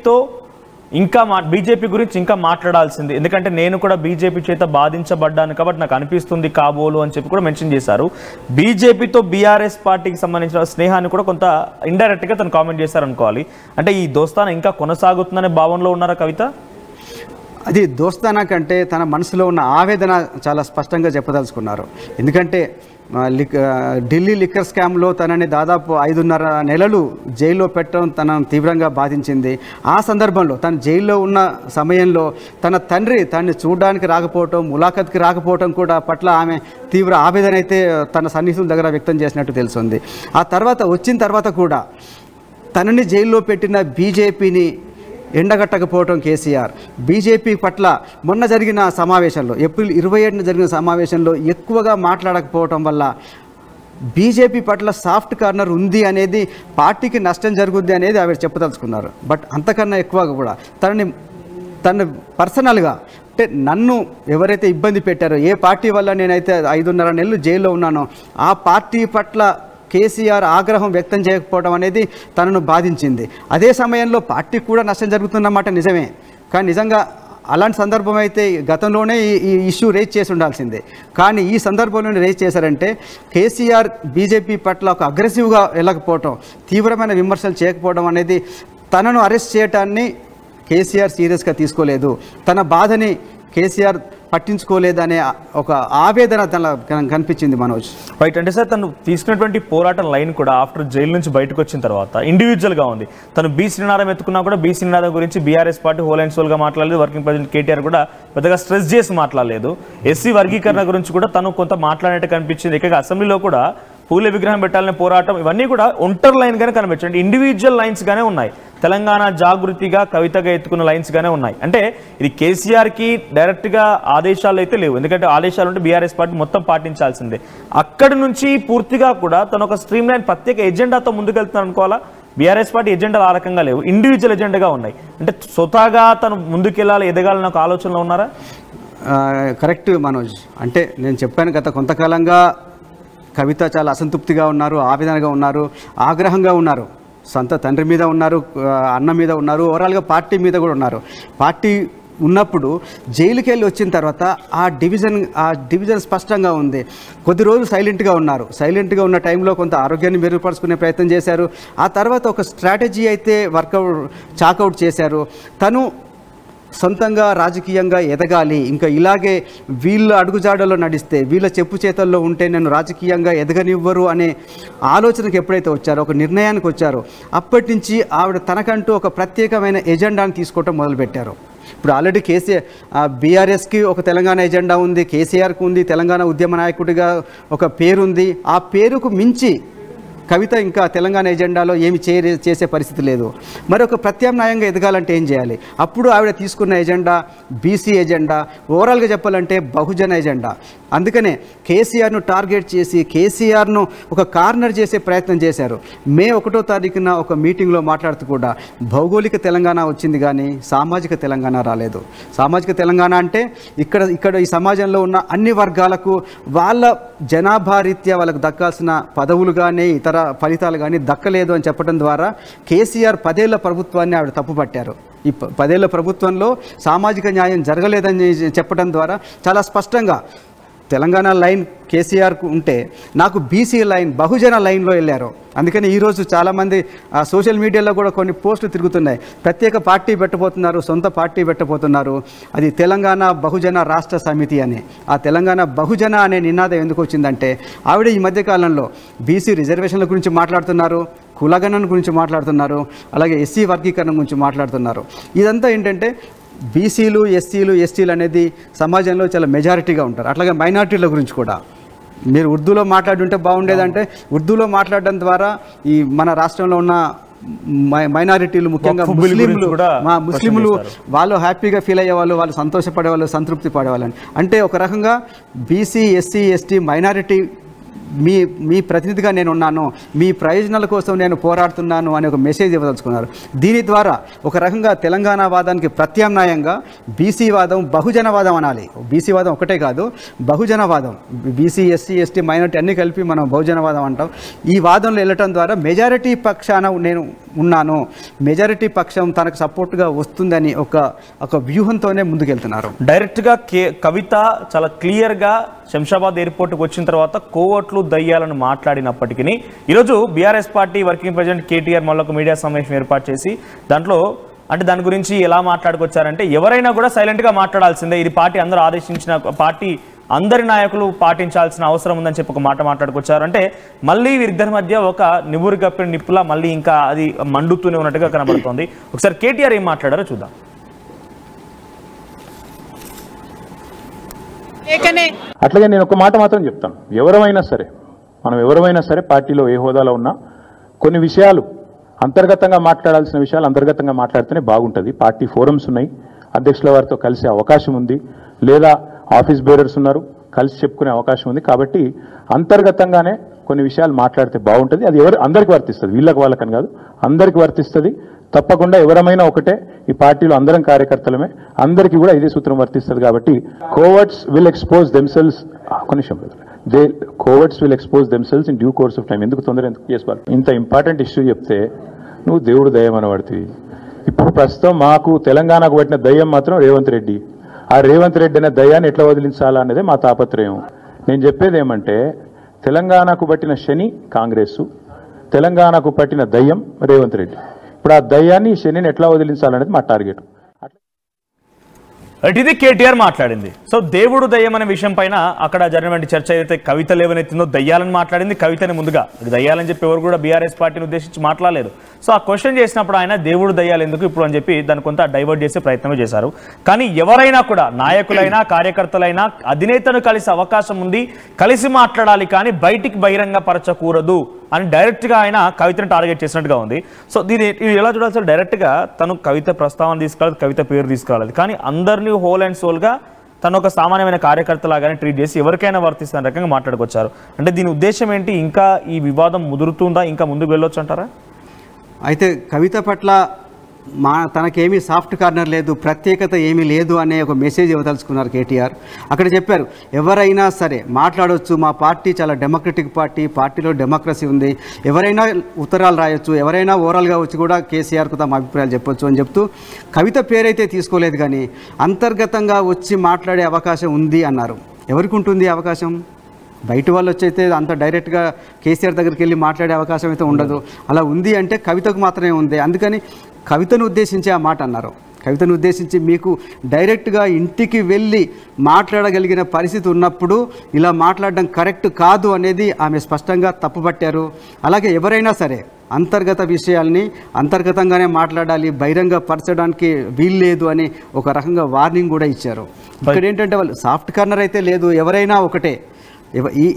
గురించి ఇంకా మాట్లాడాల్సింది, ఎందుకంటే నేను కూడా బీజేపీ చేత బాధించబడ్డాను కాబట్టి నాకు అనిపిస్తుంది కాబోలు అని చెప్పి కూడా మెన్షన్ చేశారు. బీజేపీతో బీఆర్ఎస్ పార్టీకి సంబంధించిన స్నేహాన్ని కూడా కొంత ఇండైరెక్ట్గా తను కామెంట్ చేశారు అనుకోవాలి. అంటే ఈ దోస్తానా ఇంకా కొనసాగుతుందనే భావనలో ఉన్నారా కవిత? అది దోస్తానా కంటే తన మనసులో ఉన్న ఆవేదన చాలా స్పష్టంగా చెప్పదలుచుకున్నారు. ఎందుకంటే ఢిల్లీ లిక్కర్ స్కామ్లో తనని దాదాపు 5.5 నెలలు జైల్లో పెట్టడం తనను తీవ్రంగా బాధించింది. ఆ సందర్భంలో తను జైల్లో ఉన్న సమయంలో తన తండ్రి తనని చూడడానికి రాకపోవటం, ములాఖత్కి రాకపోవటం కూడా పట్ల ఆమె తీవ్ర ఆవేదన అయితే తన సన్నిహితుల దగ్గర వ్యక్తం చేసినట్టు తెలుస్తుంది. ఆ తర్వాత వచ్చిన తర్వాత కూడా తనని జైల్లో పెట్టిన బీజేపీని ఎండగట్టకపోవటం కేసీఆర్, బీజేపీ పట్ల మొన్న జరిగిన సమావేశంలో ఏప్రిల్ 27న జరిగిన సమావేశంలో ఎక్కువగా మాట్లాడకపోవటం వల్ల బీజేపీ పట్ల సాఫ్ట్ కార్నర్ ఉంది అనేది, పార్టీకి నష్టం జరుగుద్ది అనేది ఆవిడ చెప్పదలుచుకున్నారు. బట్ అంతకన్నా ఎక్కువగా కూడా తన పర్సనల్గా అంటే నన్ను ఎవరైతే ఇబ్బంది పెట్టారో, ఏ పార్టీ వల్ల నేనైతే 5.5 నెలలు జైల్లో ఉన్నానో ఆ పార్టీ పట్ల కేసీఆర్ ఆగ్రహం వ్యక్తం చేయకపోవడం అనేది తనను బాధించింది. అదే సమయంలో పార్టీకి కూడా నష్టం జరుగుతున్నమాట నిజమే, కానీ నిజంగా అలాంటి సందర్భం అయితే గతంలోనే ఈ ఇష్యూ రేజ్ చేసి ఉండాల్సిందే. కానీ ఈ సందర్భంలోనే రేజ్ చేశారంటే కేసీఆర్ బీజేపీ పట్ల ఒక అగ్రెసివ్గా వెళ్ళకపోవటం, తీవ్రమైన విమర్శలు చేయకపోవడం అనేది తనను అరెస్ట్ చేయటాన్ని కేసీఆర్ సీరియస్గా తీసుకోలేదు, తన బాధని కేసీఆర్ పట్టించుకోలేదనే ఒక ఆవేదన తన కనిపించింది మనోజ్. రైట్. అంటే సార్ తను తీసుకున్నటువంటి పోరాటం లైన్ కూడా ఆఫ్టర్ జైలు నుంచి బయటకు వచ్చిన తర్వాత ఇండివిజువల్గా ఉంది. తను బీసీ నినాదం ఎత్తుకున్నా కూడా బీసీ నినాదం గురించి బీఆర్ఎస్ పార్టీ హోల్ అండ్ సోల్గా మాట్లాడలేదు. వర్కింగ్ ప్రెసిడెంట్ కేటీఆర్ కూడా పెద్దగా స్ట్రెస్ చేసి మాట్లాడలేదు. ఎస్సీ వర్గీకరణ గురించి కూడా తను కొంత మాట్లాడినట్టు కనిపించింది. ఇక అసెంబ్లీలో కూడా పూలే విగ్రహం పెట్టాలనే పోరాటం, ఇవన్నీ కూడా ఒంటరి లైన్గానే కనిపించండి, ఇండివిజువల్ లైన్స్గానే ఉన్నాయి. తెలంగాణ జాగృతిగా కవితగా ఎత్తుకున్న లైన్స్గానే ఉన్నాయి. అంటే ఇది కేసీఆర్కి డైరెక్ట్గా ఆదేశాలు అయితే లేవు, ఎందుకంటే ఆదేశాలు ఉంటే బీఆర్ఎస్ పార్టీ మొత్తం పాటించాల్సిందే. అక్కడి నుంచి పూర్తిగా కూడా తను ఒక స్ట్రీమ్ లైన్ ప్రత్యేక ఎజెండాతో ముందుకెళ్తున్నాను అనుకోవాలా? బీఆర్ఎస్ పార్టీ ఎజెండాలు ఆ రకంగా లేవు, ఇండివిజువల్ ఎజెండాగా ఉన్నాయి. అంటే స్వతహాగా తను ముందుకెళ్ళాలి, ఎదగాలని ఒక ఆలోచనలో ఉన్నారా? కరెక్ట్ మనోజ్. అంటే నేను చెప్పాను గత కొంతకాలంగా కవిత చాలా అసంతృప్తిగా ఉన్నారు, ఆవేదనగా ఉన్నారు, ఆగ్రహంగా ఉన్నారు. సొంత తండ్రి మీద ఉన్నారు, అన్న మీద ఉన్నారు, ఓవరాల్గా పార్టీ మీద కూడా ఉన్నారు. పార్టీ ఉన్నప్పుడు జైలుకి వెళ్ళి వచ్చిన తర్వాత ఆ డివిజన్ స్పష్టంగా ఉంది. కొద్ది రోజులు సైలెంట్గా ఉన్నారు. సైలెంట్గా ఉన్న టైంలో కొంత ఆరోగ్యాన్ని మెరుగుపరుచుకునే ప్రయత్నం చేశారు. ఆ తర్వాత ఒక స్ట్రాటజీ అయితే చాకౌట్ చేశారు. తను సొంతంగా రాజకీయంగా ఎదగాలి, ఇంకా ఇలాగే వీళ్ళ అడుగుజాడల్లో నడిస్తే, వీళ్ళ చెప్పు చేతల్లో ఉంటే నన్ను రాజకీయంగా ఎదగనివ్వరు అనే ఆలోచనకు ఎప్పుడైతే వచ్చారో, ఒక నిర్ణయానికి వచ్చారో, అప్పటి నుంచి ఆవిడ తనకంటూ ఒక ప్రత్యేకమైన ఎజెండాను తీసుకోవటం మొదలుపెట్టారు. ఇప్పుడు ఆల్రెడీ బీఆర్ఎస్కి ఒక తెలంగాణ ఎజెండా ఉంది, కేసీఆర్కి ఉంది, తెలంగాణ ఉద్యమ నాయకుడిగా ఒక పేరుంది. ఆ పేరుకు మించి కవిత ఇంకా తెలంగాణ ఎజెండాలో ఏమి చేసే పరిస్థితి లేదు. మరొక ప్రత్యామ్నాయంగా ఎదగాలంటే ఏం చేయాలి? అప్పుడు ఆవిడ తీసుకున్న ఎజెండా బీసీ ఎజెండా, ఓవరాల్గా చెప్పాలంటే బహుజన ఎజెండా. అందుకనే కేసీఆర్ను టార్గెట్ చేసి కేసీఆర్ను ఒక కార్నర్ చేసే ప్రయత్నం చేశారు. మే 1వ తారీఖున ఒక మీటింగ్లో మాట్లాడుతూ కూడా భౌగోళిక తెలంగాణ వచ్చింది కానీ సామాజిక తెలంగాణ రాలేదు. సామాజిక తెలంగాణ అంటే ఇక్కడ ఈ సమాజంలో ఉన్న అన్ని వర్గాలకు వాళ్ళ జనాభా రీత్యా వాళ్ళకు దక్కాల్సిన పదవులు కానీ ఇతర ఫలితాలు కానీ దక్కలేదు అని చెప్పడం ద్వారా కేసీఆర్ 10 ఏళ్ల ప్రభుత్వాన్ని ఆవిడ తప్పుపట్టారు. ఈ 10 ఏళ్ల ప్రభుత్వంలో సామాజిక న్యాయం జరగలేదని చెప్పడం ద్వారా చాలా స్పష్టంగా తెలంగాణ లైన్ కేసీఆర్కు ఉంటే నాకు బీసీ లైన్, బహుజన లైన్లో వెళ్ళారు. అందుకని ఈరోజు చాలామంది సోషల్ మీడియాలో కూడా కొన్ని పోస్టులు తిరుగుతున్నాయి. ప్రత్యేక పార్టీ పెట్టబోతున్నారు, సొంత పార్టీ పెట్టబోతున్నారు, అది తెలంగాణ బహుజన రాష్ట్ర సమితి అని. ఆ తెలంగాణ బహుజన అనే నినాదం ఎందుకు వచ్చిందంటే ఆవిడ ఈ మధ్యకాలంలో బీసీ రిజర్వేషన్ల గురించి మాట్లాడుతున్నారు, కులగణన గురించి మాట్లాడుతున్నారు, అలాగే ఎస్సీ వర్గీకరణ గురించి మాట్లాడుతున్నారు. ఇదంతా ఏంటంటే బీసీలు, ఎస్సీలు, ఎస్టీలు అనేది సమాజంలో చాలా మెజారిటీగా ఉంటారు. అట్లాగే మైనారిటీల గురించి కూడా మీరు ఉర్దూలో మాట్లాడుంటే బాగుండేదంటే ఉర్దూలో మాట్లాడడం ద్వారా ఈ మన రాష్ట్రంలో ఉన్న మైనారిటీలు, ముఖ్యంగా ముస్లింలు వాళ్ళు హ్యాపీగా ఫీల్ అయ్యేవాళ్ళు, వాళ్ళు సంతోషపడేవాళ్ళు, సంతృప్తి పడేవాళ్ళని. అంటే ఒక రకంగా బీసీ, ఎస్సీ, ఎస్టీ, మైనారిటీ మీ ప్రతినిధిగా నేను ఉన్నాను, మీ ప్రయోజనాల కోసం నేను పోరాడుతున్నాను అనే ఒక మెసేజ్ ఇవ్వదలుచుకున్నారు. దీని ద్వారా ఒక రకంగా తెలంగాణ వాదానికి ప్రత్యామ్నాయంగా బీసీ వాదం, బహుజన వాదం అనాలి. బీసీ వాదం ఒకటే కాదు, బహుజన వాదం, బీసీ, ఎస్సీ, ఎస్టీ, మైనారిటీ అన్నీ కలిపి మనం బహుజన వాదం అంటాం. ఈ వాదంలో వెళ్ళటం ద్వారా మెజారిటీ పక్షాన నేను ఉన్నాను, మెజారిటీ పక్షం తనకు సపోర్ట్గా వస్తుందని ఒక వ్యూహంతోనే ముందుకెళ్తున్నారు. డైరెక్ట్గా కవిత చాలా క్లియర్గా శంషాబాద్ ఎయిర్పోర్ట్కి వచ్చిన తర్వాత కోవట్లు దయ్యాలను మాట్లాడినప్పటికీ ఈరోజు BRS party working president KTR మళ్ళొక మీడియా సమావేశం ఏర్పాటు చేసి దాని గురించి ఎలా మాట్లాడుకొచ్చారంటే ఎవరైనా కూడా సైలెంట్గా మాట్లాడాల్సిందే, ఇది పార్టీ అందరూ ఆదేశించిన, పార్టీ అందరి నాయకులు పాటించాల్సిన అవసరం ఉందని చెప్పి ఒక మాట మాట్లాడుకొచ్చారు. అంటే మళ్ళీ వీరిద్దరి మధ్య ఒక నివురు కప్పిన నిప్పులా మళ్ళీ ఇంకా అది మండుతూనే ఉన్నట్టుగా కనబడుతోంది. ఒకసారి కేటీఆర్ ఏం మాట్లాడారో చూద్దాం. అట్లాగే నేను ఒక మాట మాత్రం చెప్తాను, మనం ఎవరైనా సరే పార్టీలో ఏ హోదాలో ఉన్నా కొన్ని విషయాలు అంతర్గతంగా మాట్లాడాల్సిన విషయాలు అంతర్గతంగా మాట్లాడితేనే బాగుంటుంది. పార్టీ ఫోరమ్స్ ఉన్నాయి, అధ్యక్షుల వారితో కలిసే అవకాశం ఉంది, లేదా ఆఫీస్ బేరర్స్ ఉన్నారు, కలిసి చెప్పుకునే అవకాశం ఉంది. కాబట్టి అంతర్గతంగానే కొన్ని విషయాలు మాట్లాడితే బాగుంటుంది. అది అందరికీ వర్తిస్తుంది, వీళ్ళకి వాళ్ళకని కాదు, అందరికీ వర్తిస్తుంది. తప్పకుండా ఎవరమైనా ఒకటే, ఈ పార్టీలో అందరం కార్యకర్తలమే, అందరికీ కూడా ఇదే సూత్రం వర్తిస్తుంది. కాబట్టి coverts will expose themselves in due course of time. ఎందుకు తొందర ఎందుకు చేసుకోవాలి? ఇంత ఇంపార్టెంట్ ఇష్యూ చెప్తే నువ్వు దేవుడు దయ్యం అనబడుతుంది. ఇప్పుడు ప్రస్తుతం మాకు తెలంగాణకు పట్టిన దయ్యం మాత్రం రేవంత్ రెడ్డి. ఆ రేవంత్ రెడ్డి అనే దయ్యాన్ని ఎట్లా వదిలించాలా అనేది మా తాపత్రయం. నేను చెప్పేది ఏమంటే తెలంగాణకు పట్టిన శని కాంగ్రెస్, తెలంగాణకు పట్టిన దయ్యం రేవంత్ రెడ్డి. ఇప్పుడు ఆ దయ్యాన్ని, శనిని ఎట్లా వదిలించాలనేది మా టార్గెట్. ఇది కేటీఆర్ మాట్లాడింది. సో దేవుడు దయ్యం అనే విషయం పైన అక్కడ జరిగినటువంటి చర్చ ఏదైతే కవిత లేవనెత్తిందో దయ్యాలని మాట్లాడింది. కవితని ముందుగా దయ్యాలని చెప్పి ఎవరు కూడా బీఆర్ఎస్ పార్టీని ఉద్దేశించి మాట్లాడలేదు. సో ఆ క్వశ్చన్ చేసినప్పుడు ఆయన దేవుడు దయ్యాలు ఎందుకు ఇప్పుడు అని చెప్పి దాన్ని కొంత డైవర్ట్ చేసే ప్రయత్నం చేశారు. కానీ ఎవరైనా కూడా నాయకులైనా కార్యకర్తలైనా అధినేతను కలిసే అవకాశం ఉంది, కలిసి మాట్లాడాలి, కానీ బయటికి బహిరంగపరచకూడదు అని డైరెక్ట్గా ఆయన కవితను టార్గెట్ చేసినట్టుగా ఉంది. సో దీన్ని ఎలా చూడాలి సార్? డైరెక్ట్గా తను కవిత ప్రస్తావన తీసుకురావాలి, కవిత పేరు తీసుకురావాలి, కానీ అందరినీ హోల్ అండ్ సోల్గా తను ఒక సామాన్యమైన కార్యకర్తలాగానే ట్రీట్ చేసి ఎవరికైనా వర్తిస్తున్న రకంగా మాట్లాడుకొచ్చారు. అంటే దీని ఉద్దేశం ఏంటి? ఇంకా ఈ వివాదం ముదురుతుందా? ఇంకా ముందుకు వెళ్ళొచ్చు అంటారా? అయితే కవిత పట్ల తనకేమీ సాఫ్ట్ కార్నర్ లేదు, ప్రత్యేకత ఏమీ లేదు అనే ఒక మెసేజ్ ఇవ్వదలుచుకున్నారు కేటీఆర్. అక్కడ చెప్పారు ఎవరైనా సరే మాట్లాడవచ్చు, మా పార్టీ చాలా డెమోక్రటిక్ పార్టీ, పార్టీలో డెమోక్రసీ ఉంది, ఎవరైనా ఉత్తరాలు రాయొచ్చు, ఎవరైనా ఓరల్గా వచ్చి కూడా కేసీఆర్కు తమ అభిప్రాయాలు చెప్పొచ్చు అని చెప్తూ కవిత పేరైతే తీసుకోలేదు, కానీ అంతర్గతంగా వచ్చి మాట్లాడే అవకాశం ఉంది అన్నారు. ఎవరికి ఉంటుంది అవకాశం? బయట వాళ్ళు వచ్చైతే అంత డైరెక్ట్గా కేసీఆర్ దగ్గరికి వెళ్ళి మాట్లాడే అవకాశం అయితే ఉండదు. అలా ఉంది అంటే కవితకు మాత్రమే ఉంది. అందుకని కవితను ఉద్దేశించి ఆ మాట అన్నారు. కవితను ఉద్దేశించి మీకు డైరెక్ట్గా ఇంటికి వెళ్ళి మాట్లాడగలిగిన పరిస్థితి ఉన్నప్పుడు ఇలా మాట్లాడడం కరెక్ట్ కాదు అనేది ఆమె స్పష్టంగా తప్పుపట్టారు. అలాగే ఎవరైనా సరే అంతర్గత విషయాల్ని అంతర్గతంగానే మాట్లాడాలి, బహిరంగ పరచడానికి వీల్లేదు అని ఒక రకంగా వార్నింగ్ కూడా ఇచ్చారు. ఇక్కడ ఏంటంటే వాళ్ళు సాఫ్ట్ కార్నర్ అయితే లేదు, ఎవరైనా ఒకటే,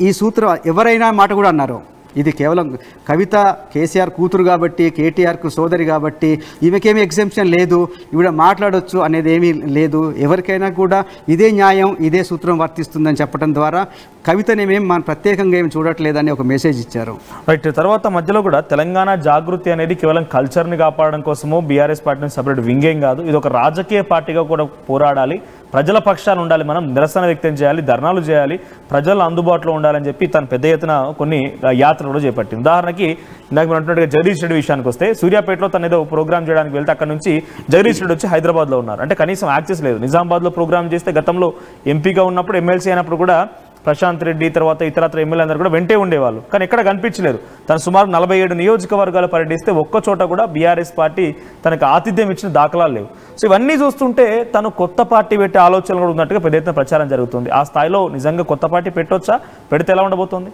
ఈ సూత్రం ఎవరైనా మాట కూడా అన్నారు. ఇది కేవలం కవిత కేసీఆర్ కూతురు కాబట్టి, కేటీఆర్కు సోదరి కాబట్టి ఈమెకేమీ ఎగ్జెంప్షన్ లేదు, ఈవిడ మాట్లాడొచ్చు అనేది ఏమీ లేదు, ఎవరికైనా కూడా ఇదే న్యాయం ఇదే సూత్రం వర్తిస్తుందని చెప్పడం ద్వారా కవితనేమేం మనం ప్రత్యేకంగా ఏమి చూడట్లేదని ఒక మెసేజ్ ఇచ్చారు. రైట్. తర్వాత మధ్యలో కూడా తెలంగాణ జాగృతి అనేది కేవలం కల్చర్ని కాపాడడం కోసమో బీఆర్ఎస్ పార్టీని సపరేట్ వింగేం కాదు, ఇది ఒక రాజకీయ పార్టీగా కూడా పోరాడాలి, ప్రజల పక్షాన ఉండాలి, మనం నిరసన వ్యక్తం చేయాలి, ధర్నాలు చేయాలి, ప్రజలు అందుబాటులో ఉండాలని చెప్పి తను పెద్ద ఎత్తున కొన్ని యాత్రలు కూడా చేపట్టింది. ఉదాహరణకి ఇందాక మీరు అంటున్నట్టుగా జగదీష్ రెడ్డి విషయానికి వస్తే సూర్యాపేటలో తను ఏదో ప్రోగ్రామ్ చేయడానికి వెళ్తే అక్కడ నుంచి జగదీష్ రెడ్డి వచ్చి హైదరాబాద్లో ఉన్నారు. అంటే కనీసం యాక్సెస్ లేదు. నిజామాబాద్లో ప్రోగ్రామ్ చేస్తే గతంలో ఎంపీగా ఉన్నప్పుడు ఎమ్మెల్సీ అయినప్పుడు కూడా ప్రశాంత్ రెడ్డి తర్వాత ఇతరత్ర ఎమ్మెల్యే అందరూ కూడా వెంటే ఉండేవాళ్ళు, కానీ ఎక్కడ కనిపించలేదు. తను సుమారు 47 నియోజకవర్గాలు పర్యటిస్తే ఒక్క చోట కూడా బీఆర్ఎస్ పార్టీ తనకు ఆతిథ్యం ఇచ్చిన దాఖలాలు లేవు. సో ఇవన్నీ చూస్తుంటే తను కొత్త పార్టీ పెట్టే ఆలోచనలు కూడా ఉన్నట్టుగా పెద్ద ఎత్తున ప్రచారం జరుగుతుంది. ఆ స్థాయిలో నిజంగా కొత్త పార్టీ పెట్టొచ్చా? పెడితే ఎలా ఉండబోతోంది?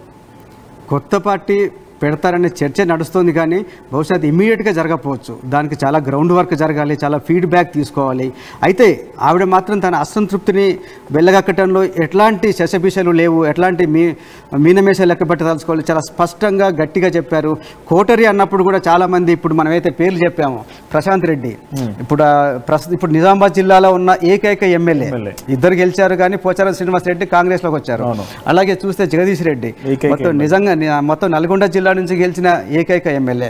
కొత్త పార్టీ పెడతారనే చర్చ నడుస్తుంది, కానీ బహుశా అది ఇమ్మీడియట్గా జరగకపోవచ్చు. దానికి చాలా గ్రౌండ్ వర్క్ జరగాలి, చాలా ఫీడ్బ్యాక్ తీసుకోవాలి. అయితే ఆవిడ మాత్రం తన అసంతృప్తిని వెళ్ళగక్కటంలో ఎట్లాంటి శశభిషలు లేవు, ఎట్లాంటి మీనమేష లెక్క పెట్టదలుచుకోవాలి, చాలా స్పష్టంగా గట్టిగా చెప్పారు. కోటరి అన్నప్పుడు కూడా చాలామంది ఇప్పుడు మనమైతే పేర్లు చెప్పాము, ప్రశాంత్ రెడ్డి ఇప్పుడు నిజామాబాద్ జిల్లాలో ఉన్న ఏకైక ఎమ్మెల్యే, ఇద్దరు గెలిచారు కానీ పోచారం శ్రీనివాస్ రెడ్డి కాంగ్రెస్లోకి వచ్చారు. అలాగే చూస్తే జగదీష్ రెడ్డి మొత్తం నల్గొండ జిల్లా నుంచి గెలిచిన ఏకైక ఎమ్మెల్యే.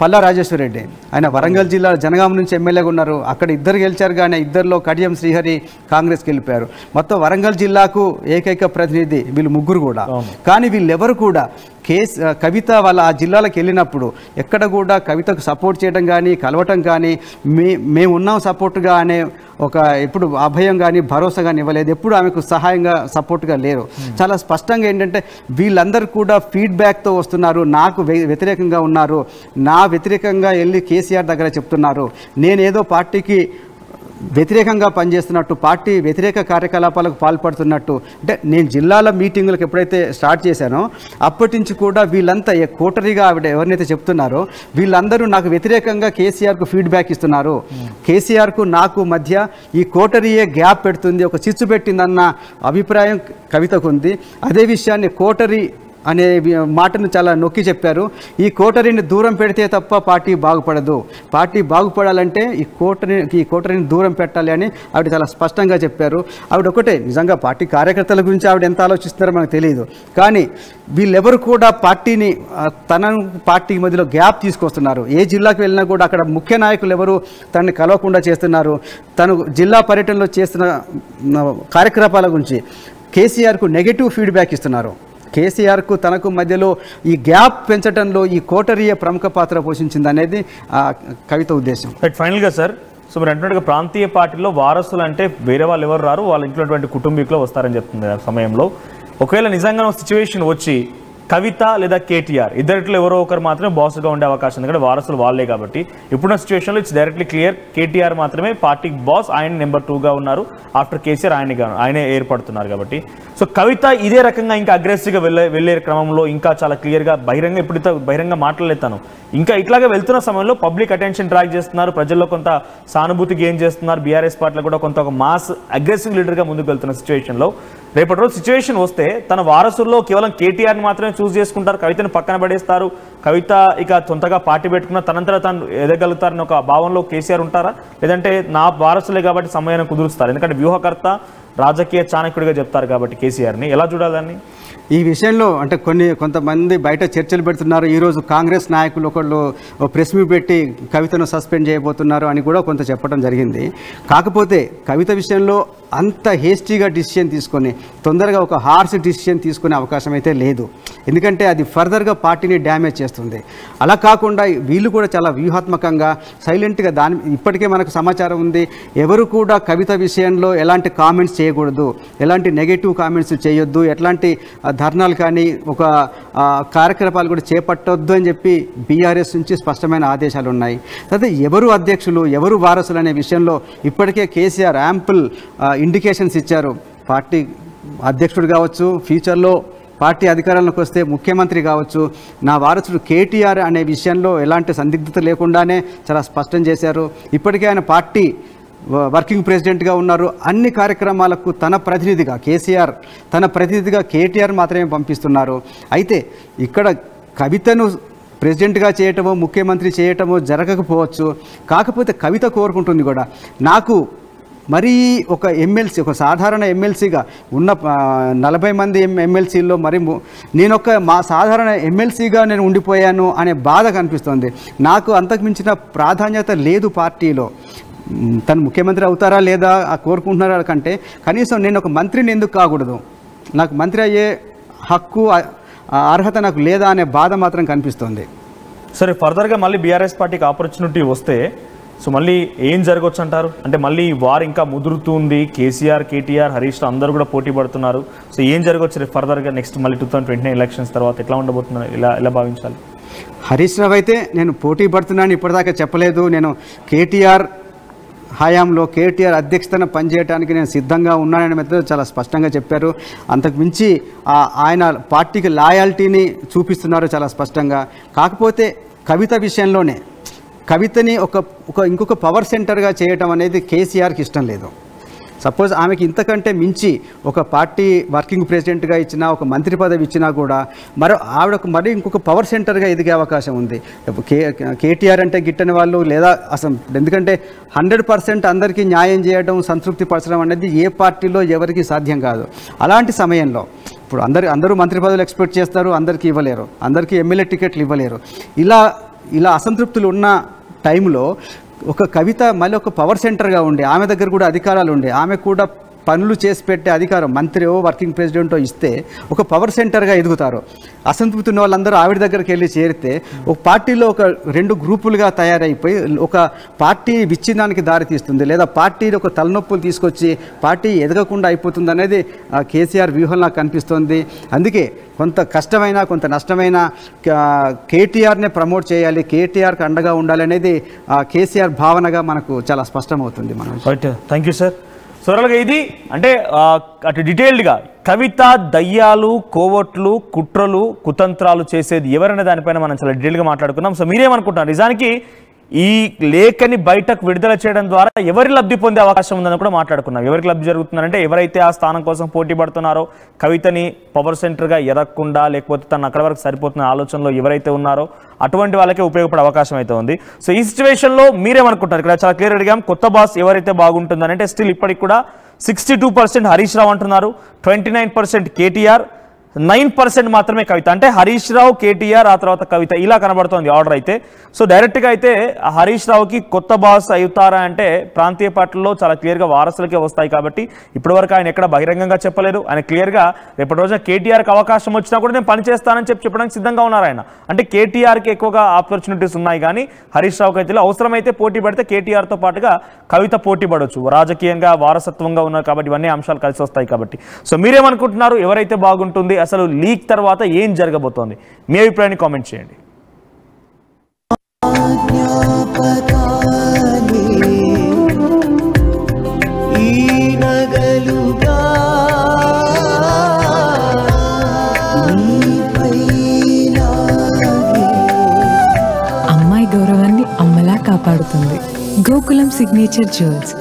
పల్లా రాజేశ్వర రెడ్డి ఆయన వరంగల్ జిల్లా జనగాం నుంచి ఎమ్మెల్యేగా ఉన్నారు, అక్కడ ఇద్దరు గెలిచారు కానీ ఇద్దరిలో కడియం శ్రీహరి కాంగ్రెస్కి వెళ్ళిపోయారు. మొత్తం వరంగల్ జిల్లాకు ఏకైక ప్రతినిధి వీళ్ళు ముగ్గురు కూడా. కానీ వీళ్ళెవరు కూడా కవిత వాళ్ళ ఆ జిల్లాలకు వెళ్ళినప్పుడు ఎక్కడ కూడా కవితకు సపోర్ట్ చేయడం కానీ కలవటం కానీ మేము ఉన్నాం సపోర్ట్గా అనే ఒక ఎప్పుడు అభయం కానీ భరోసా కానీ ఇవ్వలేదు, ఎప్పుడు ఆమెకు సహాయంగా సపోర్ట్గా లేరు. చాలా స్పష్టంగా ఏంటంటే వీళ్ళందరూ కూడా ఫీడ్బ్యాక్తో వస్తున్నారు, నాకు వ్యతిరేకంగా ఉన్నారు, నా వ్యతిరేకంగా వెళ్ళి కేసీఆర్ దగ్గర చెప్తున్నారు, నేనేదో పార్టీకి వ్యతిరేకంగా పనిచేస్తున్నట్టు, పార్టీ వ్యతిరేక కార్యకలాపాలకు పాల్పడుతున్నట్టు. అంటే నేను జిల్లాల మీటింగులకు ఎప్పుడైతే స్టార్ట్ చేశానో అప్పటి నుంచి కూడా వీళ్ళంతా కోటరీగా ఆవిడ ఎవరినైతే చెప్తున్నారో వీళ్ళందరూ నాకు వ్యతిరేకంగా కేసీఆర్కు ఫీడ్బ్యాక్ ఇస్తున్నారు, కేసీఆర్కు నాకు మధ్య ఈ కోటరీయే గ్యాప్ పెడుతుంది, ఒక చిచ్చు పెట్టిందన్న అభిప్రాయం కవితకు ఉంది. అదే విషయాన్ని కోటరీ అనే మాటను చాలా నొక్కి చెప్పారు. ఈ కోటరీని దూరం పెడితే తప్ప పార్టీ బాగుపడదు, పార్టీ బాగుపడాలంటే ఈ కోటరీని దూరం పెట్టాలి అని ఆవిడ చాలా స్పష్టంగా చెప్పారు. ఆవిడ ఒకటే, నిజంగా పార్టీ కార్యకర్తల గురించి ఆవిడ ఎంత ఆలోచిస్తున్నారో మనకు తెలియదు, కానీ వీళ్ళెవరు కూడా పార్టీని పార్టీకి మధ్యలో గ్యాప్ తీసుకొస్తున్నారు. ఏ జిల్లాకు వెళ్ళినా కూడా అక్కడ ముఖ్య నాయకులు ఎవరు తనని కలవకుండా చేస్తున్నారు. తను జిల్లా పర్యటనలో చేస్తున్న కార్యకలాపాల గురించి కేసీఆర్కు నెగటివ్ ఫీడ్బ్యాక్ ఇస్తున్నారు. కేసీఆర్కు తనకు మధ్యలో ఈ గ్యాప్ పెంచడంలో ఈ కోటరీయ ప్రముఖ పాత్ర పోషించింది అనేది కవిత ఉద్దేశం. ఫైనల్గా సార్, సో మీరు అంటున్నట్టుగా ప్రాంతీయ పార్టీలో వారసులు అంటే వేరే వాళ్ళు ఎవరు రారు, వాళ్ళ ఇంట్లో కుటుంబీకులు వస్తారని చెప్తుంది. ఆ సమయంలో ఒకవేళ నిజంగా సిచ్యువేషన్ వచ్చి కవిత లేదా కేటీఆర్ ఇద్దరిలో ఎవరో ఒకరు మాత్రమే బాస్గా ఉండే అవకాశం, ఎందుకంటే వారసులు వాళ్ళే కాబట్టి ఇప్పుడున్న సిచ్యువేషన్లో ఇట్స్ డైరెక్ట్లీ క్లియర్, కేటీఆర్ మాత్రమే పార్టీకి బాస్, ఆయన నెంబర్ 2గా ఉన్నారు, ఆఫ్టర్ కేసీఆర్ ఆయనే ఏర్పడుతున్నారు కాబట్టి. సో కవిత ఇదే రకంగా ఇంకా అగ్రెసివ్గా వెళ్ళే క్రమంలో ఇంకా చాలా క్లియర్గా బహిరంగ మాట్లాడలేతాను, ఇంకా ఇట్లాగే వెళ్తున్న సమయంలో పబ్లిక్ అటెన్షన్ డ్రాగ్ చేస్తున్నారు, ప్రజల్లో కొంత సానుభూతి గెయిన్ చేస్తున్నారు, బీఆర్ఎస్ పార్టీలో కూడా కొంత ఒక మాస్ అగ్రెసివ్ లీడర్గా ముందుకు వెళ్తున్న సిచ్యువేషన్లో రేపటి రోజు సిచ్యువేషన్ వస్తే తన వారసుల్లో కేవలం కేటీఆర్ని మాత్రమే చూస్ చేసుకుంటారు, కవితను పక్కన పడేస్తారు, కవిత ఇక సొంతగా పార్టీ పెట్టుకున్న తనంతటా తాను ఎదగలుగుతారని ఒక భావంలో కేసీఆర్ ఉంటారా, లేదంటే నా వారసులే కాబట్టి సమయాన్ని కుదురుస్తారు, ఎందుకంటే వ్యూహకర్త రాజకీయ చాణక్యుడిగా చెప్తారు కాబట్టి కేసీఆర్ని ఎలా చూడాలని? ఈ విషయంలో అంటే కొంతమంది బయట చర్చలు పెడుతున్నారు. ఈరోజు కాంగ్రెస్ నాయకులు ఒకళ్ళు ప్రెస్ మీట్ పెట్టి కవితను సస్పెండ్ చేయబోతున్నారు అని కూడా కొంత చెప్పడం జరిగింది. కాకపోతే కవిత విషయంలో అంత హేస్టీగా డిసిషన్ తీసుకొని తొందరగా ఒక హార్ష్ డిసిషన్ తీసుకునే అవకాశం అయితే లేదు, ఎందుకంటే అది ఫర్దర్గా పార్టీని డ్యామేజ్ చేస్తుంది. అలా కాకుండా వీళ్ళు కూడా చాలా వ్యూహాత్మకంగా సైలెంట్గా ఇప్పటికే మనకు సమాచారం ఉంది, ఎవరు కూడా కవిత విషయంలో ఎలాంటి కామెంట్స్ చేయకూడదు, ఎలాంటి నెగటివ్ కామెంట్స్ చేయొద్దు, ఎట్లాంటి ధర్నాలు కానీ ఒక కార్యకలాపాలు కూడా చేపట్టొద్దు అని చెప్పి బీఆర్ఎస్ నుంచి స్పష్టమైన ఆదేశాలు ఉన్నాయి. అయితే ఎవరు అధ్యక్షులు ఎవరు వారసులు అనే విషయంలో ఇప్పటికే కేసీఆర్ యాంపుల్ ఇండికేషన్స్ ఇచ్చారు. పార్టీ అధ్యక్షుడు కావచ్చు, ఫ్యూచర్లో పార్టీ అధికారంలోకి వస్తే ముఖ్యమంత్రి కావచ్చు, నా వారసుడు కేటీఆర్ అనే విషయంలో ఎలాంటి సందిగ్ధత లేకుండానే చాలా స్పష్టం చేశారు. ఇప్పటికే ఆయన పార్టీ వర్కింగ్ ప్రెసిడెంట్గా ఉన్నారు. అన్ని కార్యక్రమాలకు తన ప్రతినిధిగా కేసీఆర్, తన ప్రతినిధిగా కేటీఆర్ మాత్రమే పంపిస్తున్నారు. అయితే ఇక్కడ కవితను ప్రెసిడెంట్గా చేయటమో ముఖ్యమంత్రి చేయటమో జరగకపోవచ్చు. కాకపోతే కవిత కోరుకుంటుంది కూడా, నాకు మరీ ఒక ఎమ్మెల్సీ, ఒక సాధారణ ఎమ్మెల్సీగా ఉన్న 40 మంది ఎమ్మెల్సీల్లో మరి నేను మా సాధారణ ఎమ్మెల్సీగా నేను ఉండిపోయాను అనే బాధ కనిపిస్తుంది. నాకు అంతకుమించిన ప్రాధాన్యత లేదు పార్టీలో. తను ముఖ్యమంత్రి అవుతారా లేదా కోరుకుంటున్నారా కంటే కనీసం నేను ఒక మంత్రిని ఎందుకు కాకూడదు, నాకు మంత్రి అయ్యే హక్కు అర్హత నాకు లేదా అనే బాధ మాత్రం కనిపిస్తుంది. సరే, ఫర్దర్గా మళ్ళీ బీఆర్ఎస్ పార్టీకి ఆపర్చునిటీ వస్తే సో మళ్ళీ ఏం జరగవచ్చు అంటారు? అంటే మళ్ళీ వారు ఇంకా ముదురుతుంది, కేసీఆర్, కేటీఆర్, హరీష్ రావు అందరూ కూడా పోటీ పడుతున్నారు. సో ఏం జరగవచ్చు ఫర్దర్గా నెక్స్ట్ మళ్ళీ 2029 ఎలక్షన్స్ తర్వాత ఎట్లా ఉండబోతున్నారు, ఎలా భావించాలి? హరీష్ రావు అయితే నేను పోటీ పడుతున్నాను ఇప్పటిదాకా చెప్పలేదు. నేను కేటీఆర్ హయాంలో కేటీఆర్ అధ్యక్షతన పనిచేయడానికి నేను సిద్ధంగా ఉన్నానని మీద చాలా స్పష్టంగా చెప్పారు. అంతకుమించి ఆయన పార్టీకి లాయాలిటీని చూపిస్తున్నారు చాలా స్పష్టంగా. కాకపోతే కవిత విషయంలోనే కవితని ఇంకొక పవర్ సెంటర్గా చేయటం అనేది కేసీఆర్కి ఇష్టం లేదు. సపోజ్ ఆమెకి ఇంతకంటే మించి ఒక పార్టీ వర్కింగ్ ప్రెసిడెంట్గా ఇచ్చినా, ఒక మంత్రి పదవి ఇచ్చినా కూడా ఆవిడకు ఇంకొక పవర్ సెంటర్గా ఎదిగే అవకాశం ఉంది. కేటీఆర్ అంటే గిట్టని వాళ్ళు లేదా అసలు, ఎందుకంటే 100% అందరికీ న్యాయం చేయడం, సంతృప్తి పరచడం అనేది ఏ పార్టీలో ఎవరికి సాధ్యం కాదు. అలాంటి సమయంలో ఇప్పుడు అందరూ మంత్రి పదవులు ఎక్స్పెక్ట్ చేస్తారు, అందరికీ ఇవ్వలేరు, అందరికీ ఎమ్మెల్యే టికెట్లు ఇవ్వలేరు. ఇలా అసంతృప్తులు ఉన్న టైంలో ఒక కవిత మళ్ళీ ఒక పవర్ సెంటర్గా ఉండి, ఆమె దగ్గర కూడా అధికారాలు ఉండి, ఆమె కూడా పనులు చేసి పెట్టే అధికారం మంత్రియో వర్కింగ్ ప్రెసిడెంటో ఇస్తే ఒక పవర్ సెంటర్గా ఎదుగుతారు. అసంతృప్తి ఉన్న వాళ్ళందరూ ఆవిడ దగ్గరికి వెళ్ళి చేరితే ఒక పార్టీలో ఒక 2 గ్రూపులుగా తయారైపోయి ఒక పార్టీ విచ్ఛిన్నానికి దారితీస్తుంది, లేదా పార్టీలో ఒక తలనొప్పులు తీసుకొచ్చి పార్టీ ఎదగకుండా అయిపోతుంది అనేది కేసీఆర్ వ్యూహం నాకు కనిపిస్తుంది. అందుకే కొంత కష్టమైన కొంత నష్టమైన కేటీఆర్నే ప్రమోట్ చేయాలి, కేటీఆర్కి అండగా ఉండాలి అనేది కేసీఆర్ భావనగా మనకు చాలా స్పష్టమవుతుంది. Thank you sir. సోరల్గా ఇది అంటే అటు డీటెయిల్డ్గా కవిత దయ్యాలు, కోవట్లు, కుట్రలు, కుతంత్రాలు చేసేది ఎవరనే దానిపైన మనం చాలా డీటెయిల్గా మాట్లాడుకున్నాం. సో మీరేమనుకుంటున్నారు, నిజానికి ఈ లేఖని బయటకు విడుదల చేయడం ద్వారా ఎవరి లబ్ధి పొందే అవకాశం ఉందని కూడా మాట్లాడుకున్నాం. ఎవరికి లబ్ధి జరుగుతుందంటే ఎవరైతే ఆ స్థానం కోసం పోటీ పడుతున్నారో, కవితని పవర్ సెంటర్గా ఎదగకుండా లేకపోతే తను అక్కడ వరకు సరిపోతున్న ఆలోచనలో ఎవరైతే ఉన్నారో అటువంటి వాళ్ళకే ఉపయోగపడే అవకాశం అయితే ఉంది. సో ఈ సిచ్యువేషన్లో మీరేమనుకుంటారు? ఇక్కడ చాలా క్లియర్ అడిగాం, కొత్త బాస్ ఎవరైతే బాగుంటుందని. అంటే స్టిల్ ఇప్పటికి కూడా 62% హరీష్ రావు అంటున్నారు, 29% కేటీఆర్, 9% మాత్రమే కవిత. అంటే హరీష్ రావు, కేటీఆర్, ఆ తర్వాత కవిత ఇలా కనబడుతోంది ఆర్డర్ అయితే. సో డైరెక్ట్గా అయితే హరీష్ రావుకి కొత్త బాస్ అవుతారా అంటే ప్రాంతీయ పార్టీల్లో చాలా క్లియర్గా వారసులకే వస్తాయి కాబట్టి ఇప్పటివరకు ఆయన ఎక్కడ బహిరంగంగా చెప్పలేరు. ఆయన క్లియర్గా రేపటి రోజున కేటీఆర్కి అవకాశం వచ్చినా కూడా నేను పనిచేస్తానని చెప్పడానికి సిద్ధంగా ఉన్నారు ఆయన. అంటే కేటీఆర్కి ఎక్కువగా ఆపర్చునిటీస్ ఉన్నాయి కానీ హరీష్ రావుకి అయితే అవసరమైతే పోటీ పడితే కేటీఆర్తో పాటుగా కవిత పోటీ పడవచ్చు. రాజకీయంగా వారసత్వంగా ఉన్నారు కాబట్టి ఇవన్నీ అంశాలు కలిసి వస్తాయి కాబట్టి. సో మీరేమనుకుంటున్నారు, ఎవరైతే బాగుంటుంది, అసలు లీక్ తర్వాత ఏం జరగబోతోంది? మీ అభిప్రాయాన్ని కామెంట్ చేయండి. అమ్మాయి గౌరవాన్ని అమ్మలా కాపాడుతుంది గోకులం సిగ్నేచర్ జ్యువెల్స్.